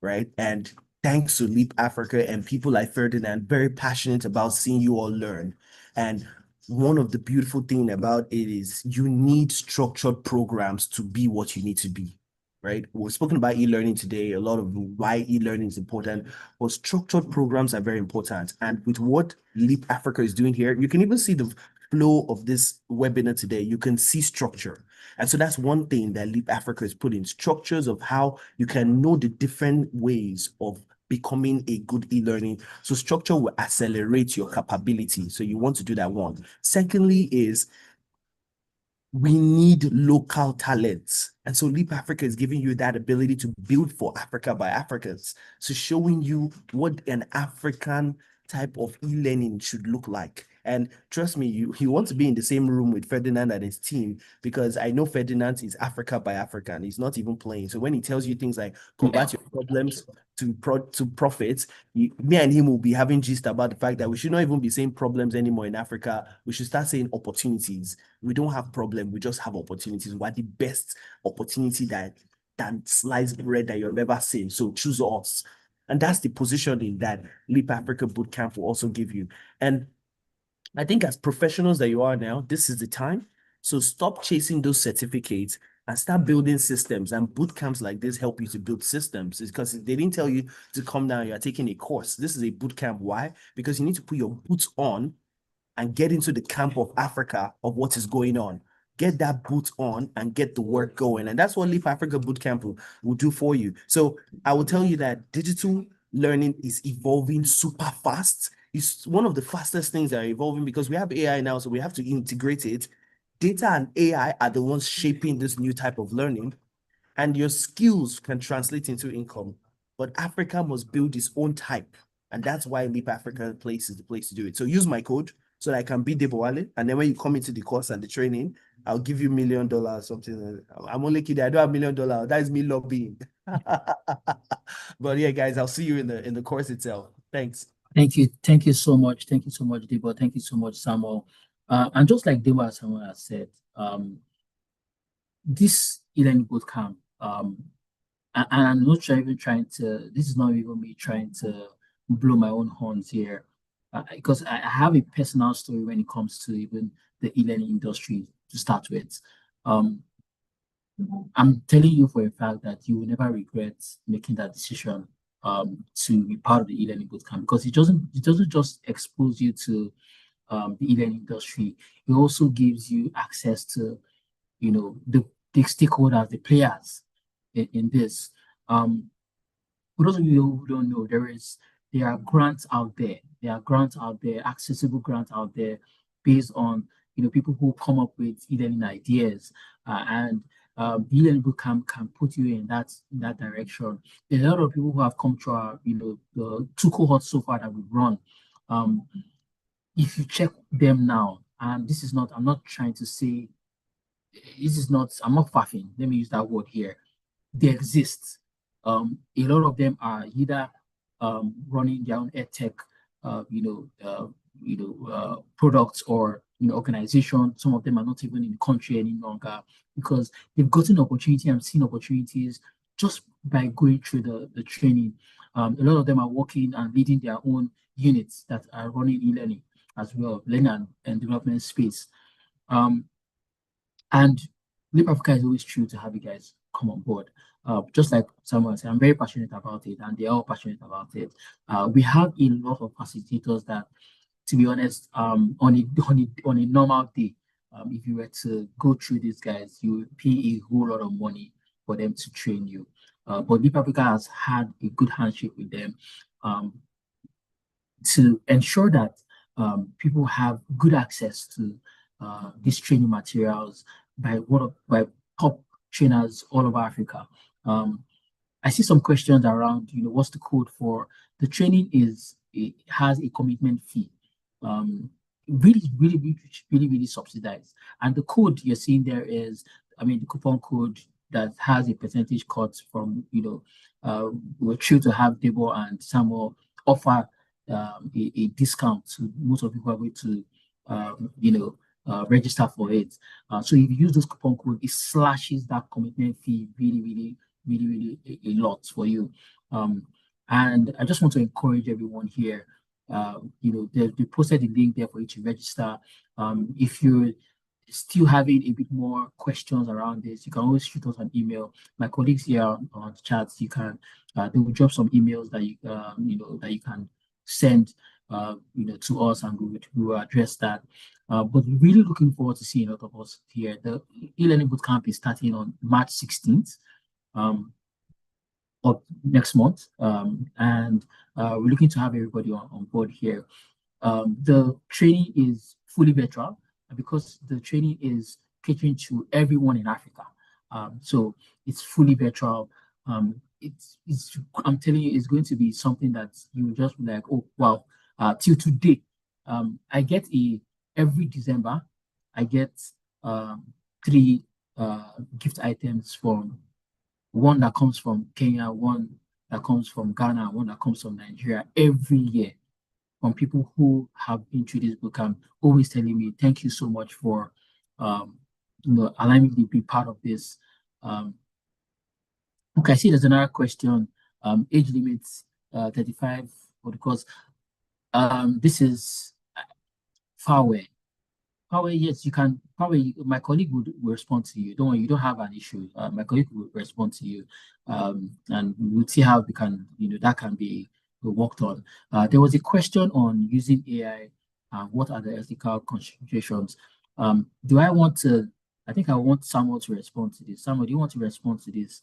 right? And thanks to Leap Africa and people like Ferdinand, very passionate about seeing you all learn. And one of the beautiful thing about it is you need structured programs to be what you need to be, right? We've spoken about e-learning today, a lot of why e-learning is important, but structured programs are very important. And with what Leap Africa is doing here, you can even see the flow of this webinar today. You can see structure. And so that's one thing that Leap Africa is putting structures of how you can know the different ways of becoming a good e-learning. So structure will accelerate your capability. So you want to do that one. Secondly is we need local talents. And so Leap Africa is giving you that ability to build for Africa by Africans. So showing you what an African type of e-learning should look like. And trust me, you want to be in the same room with Ferdinand and his team because I know Ferdinand is Africa by African. He's not even playing. So when he tells you things like convert your problems to profits, me and him will be having gist about the fact that we should not even be saying problems anymore in Africa. We should start saying opportunities. We don't have problem. We just have opportunities. We're the best opportunity that sliced bread that you've ever seen. So choose us. And that's the positioning that Leap Africa Bootcamp will also give you. And I think as professionals that you are now, this is the time. So stop chasing those certificates and start building systems. And boot camps like this help you to build systems. It's because they didn't tell you to come down, you're taking a course. This is a boot camp. Why? Because you need to put your boots on and get into the camp of Africa of what is going on. Get that boot on and get the work going. And that's what Leap Africa Bootcamp will do for you. So I will tell you that digital learning is evolving super fast. It's one of the fastest things that are evolving because we have AI now, so we have to integrate it. Data and AI are the ones shaping this new type of learning, and your skills can translate into income. But Africa must build its own type. And that's why Leap Africa place is the place to do it. So use my code so that I can be Debowale. And then when you come into the course and the training, I'll give you $1 million or something. I'm only kidding. I don't have $1 million. That is me lobbying. But yeah, guys, I'll see you in the course itself. Thanks. Thank you so much. Thank you so much, Debo. Thank you so much, Samuel. And just like Debo and Samuel has said, this e-learning bootcamp, and I'm not even trying to, this is not even me trying to blow my own horns here, because I have a personal story when it comes to even the e-learning industry to start with. I'm telling you for a fact that you will never regret making that decision to be part of the e-learning bootcamp because it doesn't just expose you to the e-learning industry. It also gives you access to the stakeholders, the players in this. For those of you who don't know, there are grants out there. There are grants out there, accessible grants out there, based on people who come up with e-learning ideas, and the e-learning bootcamp can put you in that direction. There's a lot of people who have come through our, the 2 cohorts so far that we've run. If you check them now, and this is not, I'm not trying to say, I'm not faffing. Let me use that word here. They exist. A lot of them are either running their own edtech, products or organization. Some of them are not even in the country any longer because they've gotten opportunity and seen opportunities just by going through the training. A lot of them are working and leading their own units that are running e-learning as well, learning and development space. And Leap Africa is always true to have you guys come on board. Just like someone said, I'm very passionate about it, and they're all passionate about it. We have a lot of facilitators that to be honest, on a normal day, if you were to go through these guys, you would pay a whole lot of money for them to train you. But Deep Africa has had a good handshake with them um, to ensure that people have good access to these training materials by top trainers all over Africa. I see some questions around, what's the code for the training it has a commitment fee. Really subsidized. And the code you're seeing there is, the coupon code that has a percentage cut from, we're thrilled to have Debo and Samuel offer a discount to most of the people who are going to, register for it. So if you use this coupon code, it slashes that commitment fee really a lot for you. And I just want to encourage everyone here. They posted the link there for you to register. If you're still having a bit more questions around this, you can always shoot us an email. My colleagues here on the chats, they will drop some emails that you can send to us, and we will address that. But really looking forward to seeing a lot of us here. The e-learning bootcamp is starting on March 16th. Of next month, and we're looking to have everybody on board here. The training is fully virtual because the training is catering to everyone in Africa. So it's fully virtual. I'm telling you, it's going to be something that you just be like, oh wow. Till today, I get every December, I get 3 gift items from one that comes from Kenya, one that comes from Ghana, one that comes from Nigeria every year, from people who have been through this bootcamp, always telling me, thank you so much for allowing me to be part of this. Okay, I see there's another question. Age limits 35, because this is far away. Probably, yes, you can. Probably, my colleague will respond to you. Don't worry, you don't have an issue. My colleague will respond to you, and we'll see how we can, that can be worked on. There was a question on using AI. What are the ethical considerations? Do I want to? I think I want Samuel to respond to this. Samuel, do you want to respond to this?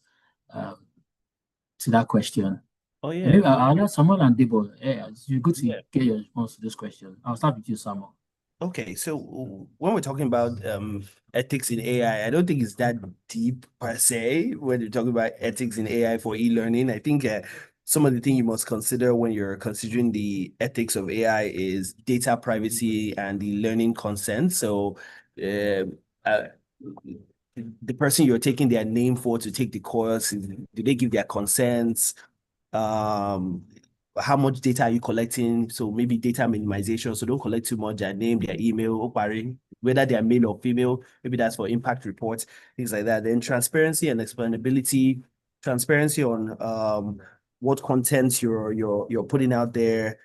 To that question? Oh And maybe yeah. I'll let Samuel and Debo. Yeah, it's good to Yeah. get your response to this question. I'll start with you, Samuel. Okay, so when we're talking about ethics in AI, I don't think it's that deep per se when you're talking about ethics in AI for e-learning. I think some of the things you must consider when you're considering the ethics of AI is data privacy and the learning consent. So uh, the person you're taking their name for to take the course, do they give their consents? How much data are you collecting? So maybe data minimization. So don't collect too much, their name, their email, whether they are male or female. Maybe that's for impact reports, things like that. Then transparency and explainability, transparency on what content you're putting out there,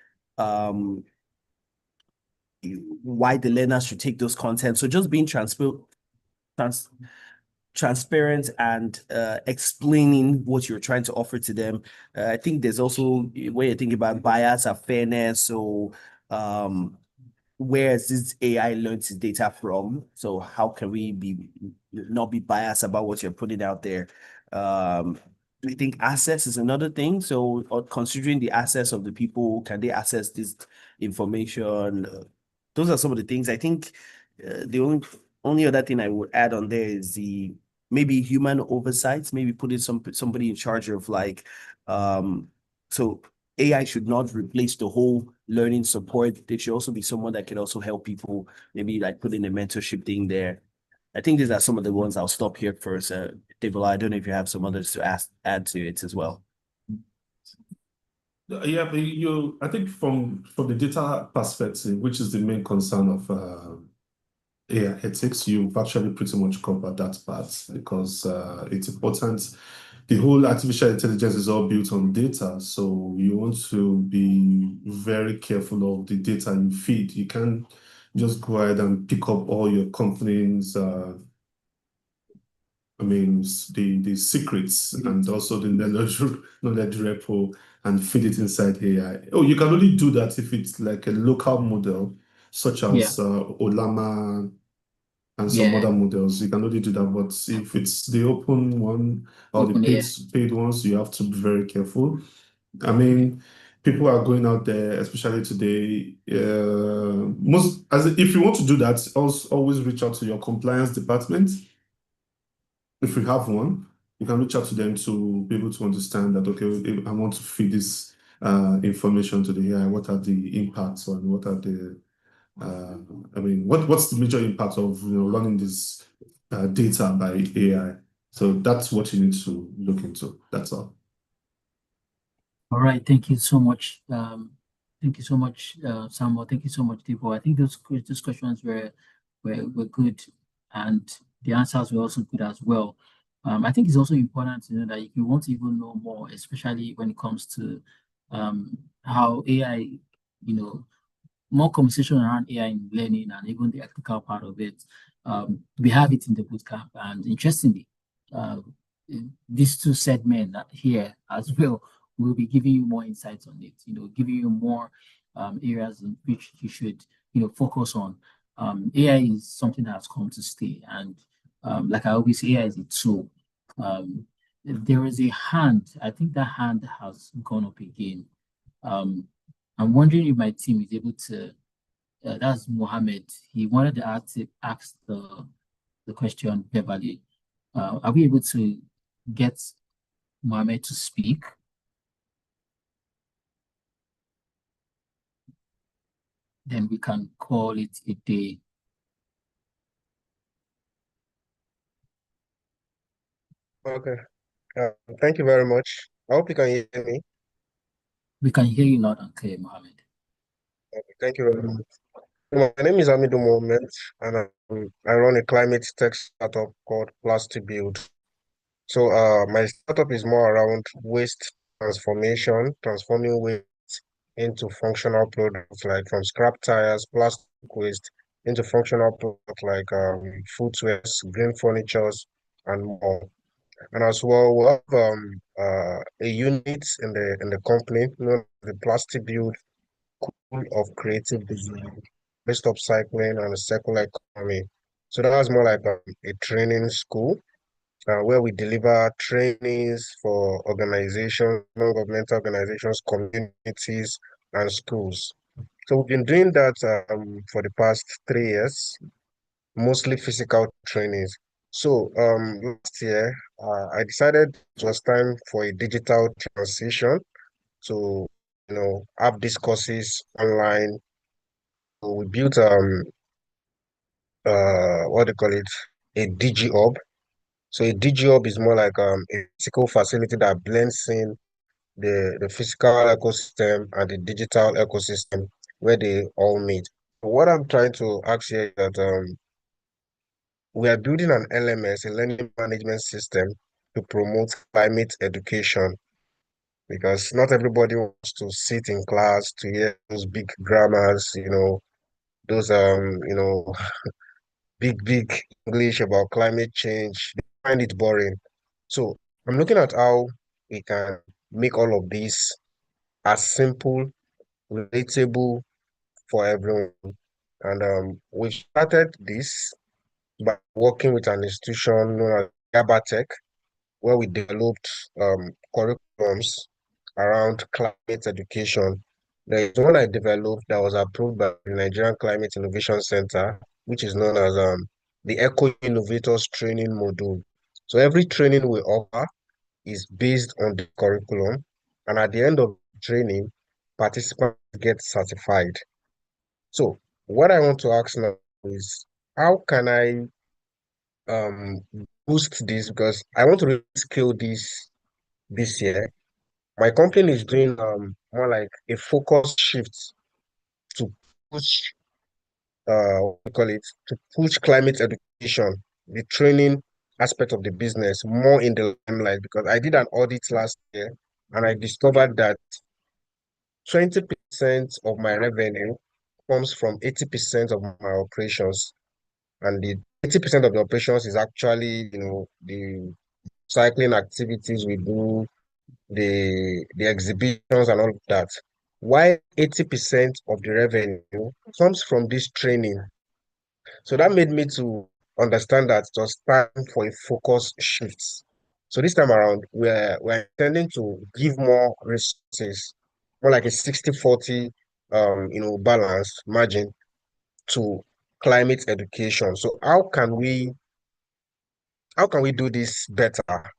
why the learners should take those content. So just being transparent and explaining what you're trying to offer to them. I think there's also where you think about bias and fairness. So where is this AI learned its data from? So how can we not be biased about what you're putting out there? I think access is another thing. So considering the access of the people, can they access this information? Those are some of the things. I think the only other thing I would add on there is the maybe human oversight, maybe putting somebody in charge of so AI should not replace the whole learning support. There should also be someone that can also help people, maybe like putting a mentorship thing there. I think these are some of the ones I'll stop here first. Debola, I don't know if you have some others to add to it as well. Yeah, but I think from the data perspective, which is the main concern of AI ethics, you've actually pretty much covered that part because it's important. The whole artificial intelligence is all built on data, so you want to be very careful of the data you feed. You can't just go ahead and pick up all your company's I mean, the secrets and also the knowledge repo and feed it inside AI. Oh, you can only do that if it's like a local model, such as Olama and some other models. You can only do that. But if it's the open one or the paid ones, you have to be very careful. I mean, people are going out there, especially today. If you want to do that, also always reach out to your compliance department. If you have one, you can reach out to them to be able to understand that, okay, if I want to feed this information to the AI, what are the impacts and what are the, I mean, what's the major impact of running this data by AI? So that's what you need to look into. That's all. All right. Thank you so much. Thank you so much, Samuel. Thank you so much, Deepo. I think those questions were good, and the answers were also good as well. I think it's also important to know that if you want to even know more, especially when it comes to how AI, more conversation around AI in learning and even the ethical part of it. We have it in the bootcamp, and interestingly, these two segments here as well will be giving you more insights on it. Giving you more areas in which you should, focus on. AI is something that has come to stay, and like I always say, AI is a tool. There is a hand. I think that hand has gone up again. I'm wondering if my team is able to. That's Mohammed. He wanted to ask the question verbally. Are we able to get Mohammed to speak? Then we can call it a day. Okay. Thank you very much. I hope you can hear me. We can hear you loud and clear, Mohammed. Okay, thank you very much. My name is Amidu Mohammed, and I run a climate tech startup called Plastic Build. So my startup is more around waste transformation, transforming waste into functional products, like from scrap tires, plastic waste, into functional products like footwear, green furnitures, and more. And as well, we have a unit in the company known as the Plastic Build School of Creative Design, waste upcycling and a circular economy. So that's more like a training school where we deliver trainings for organizations, non-governmental organizations, communities, and schools. So we've been doing that for the past 3 years, mostly physical trainings. So last year, I decided it was time for a digital transition to, have these courses online. So we built what do you call it, a DG Hub. So a DG Hub is more like a physical facility that blends in the physical ecosystem and the digital ecosystem where they all meet. What I'm trying to ask here is that we are building an LMS, a learning management system, to promote climate education, because not everybody wants to sit in class to hear those big grammars, those big English about climate change. They find it boring. So I'm looking at how we can make all of this as simple, relatable for everyone. And we've started this by working with an institution known as Gabatech, where we developed curriculums around climate education. There is one I developed that was approved by the Nigerian Climate Innovation Center, which is known as the Eco Innovators Training Module. So every training we offer is based on the curriculum, and at the end of the training, participants get certified. So what I want to ask now is, how can I boost this, because I want to really scale this year. My company is doing more like a focus shift to push what we call it, to push climate education, the training aspect of the business more in the limelight, because I did an audit last year and I discovered that 20% of my revenue comes from 80% of my operations, and the 80% of the operations is actually, the cycling activities we do, the exhibitions and all of that. Why 80% of the revenue comes from this training. So that made me to understand that it was time for a focus shift. So this time around, we're intending to give more resources, more like a 60-40 balance margin to climate education. So how can we do this better?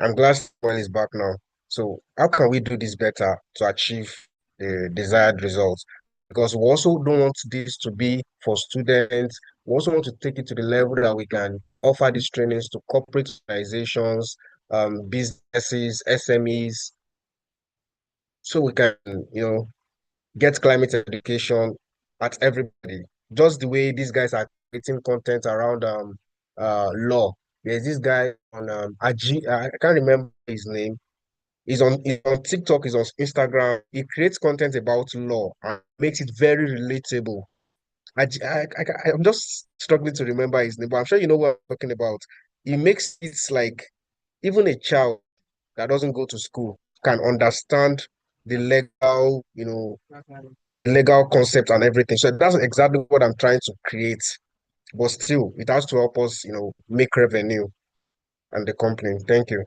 I'm glad Samuel is back now. So how can we do this better to achieve the desired results? Because we also don't want this to be for students. We also want to take it to the level that we can offer these trainings to corporate organizations, businesses, SMEs, so we can, get climate education at everybody. Just the way these guys are creating content around law. There's this guy on I can't remember his name. He's on TikTok, he's on Instagram. He creates content about law and makes it very relatable. I'm just struggling to remember his name, but I'm sure you know what I'm talking about. He makes it like even a child that doesn't go to school can understand the legal concept and everything. So that's exactly what I'm trying to create. But still, it has to help us, make revenue and the company. Thank you.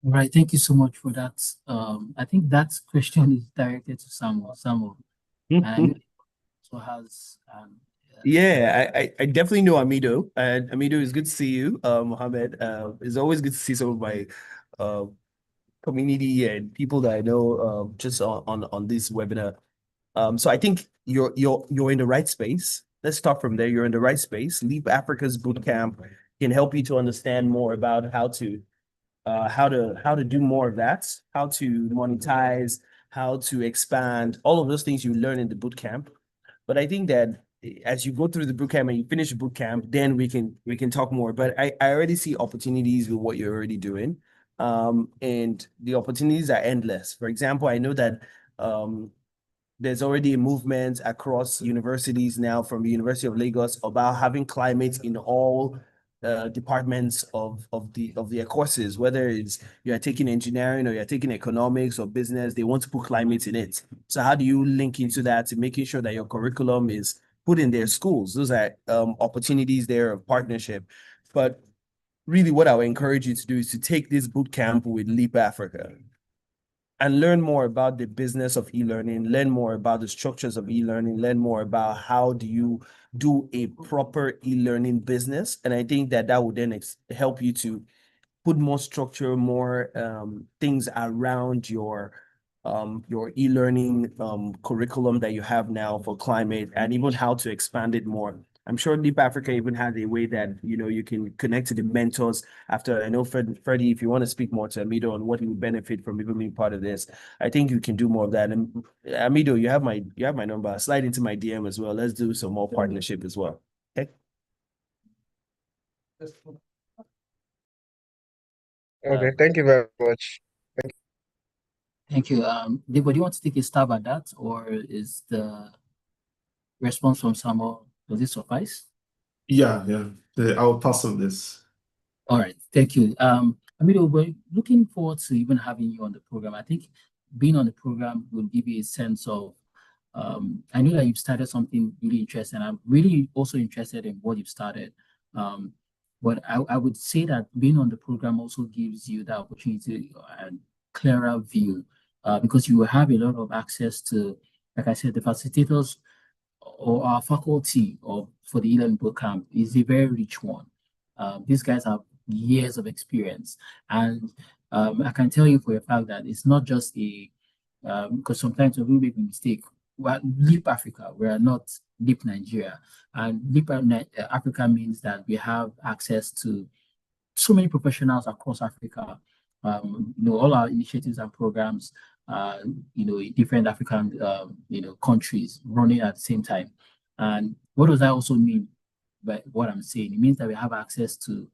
All right, thank you so much for that. I think that question is directed to Samuel, and I know he also has Yeah, I definitely know Amido, and Amido, it's good to see you. Mohammed, it's always good to see some of my uh, community and people that I know just on this webinar. So I think you're in the right space. Let's start from there. You're in the right space. Leap Africa's bootcamp can help you to understand more about how to do more of that, how to monetize, how to expand, all of those things you learn in the bootcamp. But I think that as you go through the bootcamp and you finish the bootcamp, then we can talk more. But I already see opportunities with what you're already doing. And the opportunities are endless. For example, I know that there's already a movement across universities now, from the University of Lagos, about having climate in all departments of their courses, whether it's you're taking engineering or you're taking economics or business, they want to put climate in it. So how do you link into that to making sure that your curriculum is put in their schools? Those are opportunities there of partnership. But really what I would encourage you to do is to take this boot camp with Leap Africa and learn more about the business of e-learning, learn more about the structures of e-learning, learn more about how do you do a proper e-learning business. And I think that that would then help you to put more structure, more things around your e-learning curriculum that you have now for climate, and even how to expand it more. I'm sure Leap Africa even has a way that you can connect to the mentors. After I know Freddie, if you want to speak more to Amido on what he would benefit from even being part of this, I think you can do more of that. And Amido, you have my number. Slide into my DM as well. Let's do some more partnership as well. Okay. Okay, thank you very much. thank you. Debo, do you want to take a stab at that, or is the response from Samuel, does it suffice? Yeah, I'll pass on this. All right, thank you. We're looking forward to even having you on the program. I think being on the program will give you a sense of, I know that you've started something really interesting. I'm really also interested in what you've started. But I would say that being on the program also gives you the opportunity and clearer view, because you will have a lot of access to, like I said, the facilitators or our faculty for the e-learning bootcamp is a very rich one. These guys have years of experience, and I can tell you for a fact that it's not just because sometimes when we make a mistake, well, Leap Africa, we are not Leap Nigeria, and Leap Africa means that we have access to so many professionals across Africa. All our initiatives and programs, in different African, countries running at the same time. And what does that also mean by what I'm saying? It means that we have access to,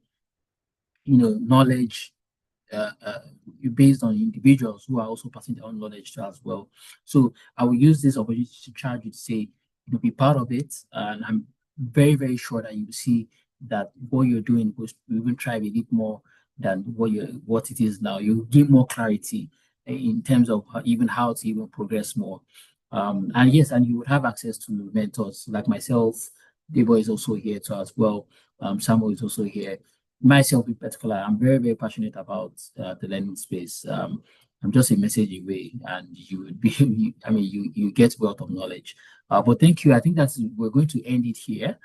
knowledge based on individuals who are also passing their own knowledge to as well. So I will use this opportunity to charge you to say, be part of it, and I'm very, very sure that you will see that what you're doing will even thrive a bit more than what it is now. You give more clarity in terms of even how to even progress more. And yes, and you would have access to mentors like myself. Debo is also here too as well. Samuel is also here. Myself in particular, I'm very, very passionate about the learning space. I'm just a message away, and you would be, I mean, you get wealth of knowledge. But thank you. I think we're going to end it here.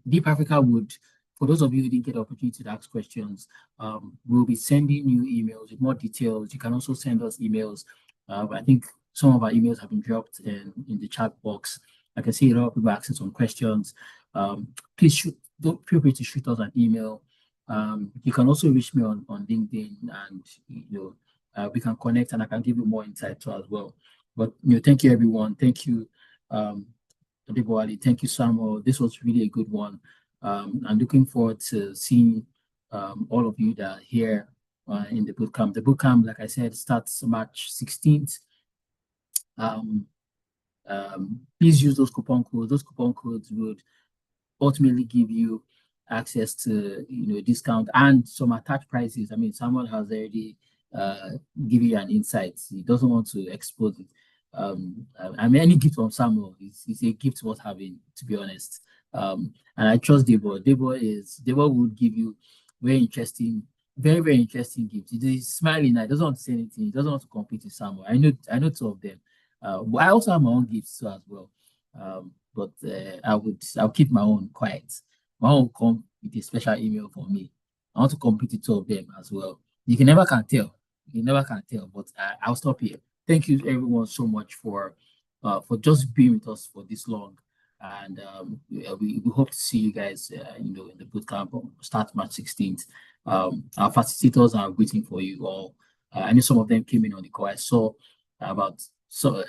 Deep Africa would, for those of you who didn't get the opportunity to ask questions, we'll be sending you emails with more details. You can also send us emails. I think some of our emails have been dropped in the chat box. I can see a lot of people asking some questions. Please don't feel free to shoot us an email. You can also reach me on LinkedIn, and we can connect, and I can give you more insight too as well. But thank you everyone. Thank you, Adebowale. Thank you, Samuel. This was really a good one. I'm looking forward to seeing all of you that are here in the bootcamp. The bootcamp, like I said, starts March 16th. Please use those coupon codes. Those coupon codes would ultimately give you access to discount and some attached prices. I mean, someone has already given you an insight. He doesn't want to expose it. I mean, any gift from Samuel is a gift worth having, to be honest. And I trust Debo. Debo would give you very interesting, very, very interesting gifts. He's smiling. He doesn't want to say anything. He doesn't want to compete with Samuel. I know two of them. But I also have my own gifts too as well. But I'll keep my own quiet. My own come with a special email for me. I want to compete with two of them as well. You never can tell. But I'll stop here. Thank you everyone so much for just being with us for this long. And we hope to see you guys in the bootcamp start March 16th. Our facilitators are waiting for you all. I know some of them came in on the call. I saw about 2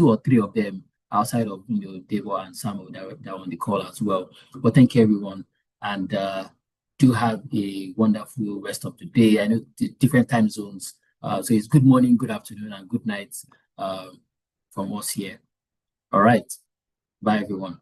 or 3 of them outside of Debo and Samuel that were on the call as well. But thank you everyone, and do have a wonderful rest of the day. I know the different time zones, so it's good morning, good afternoon, and good night from us here. All right, bye everyone.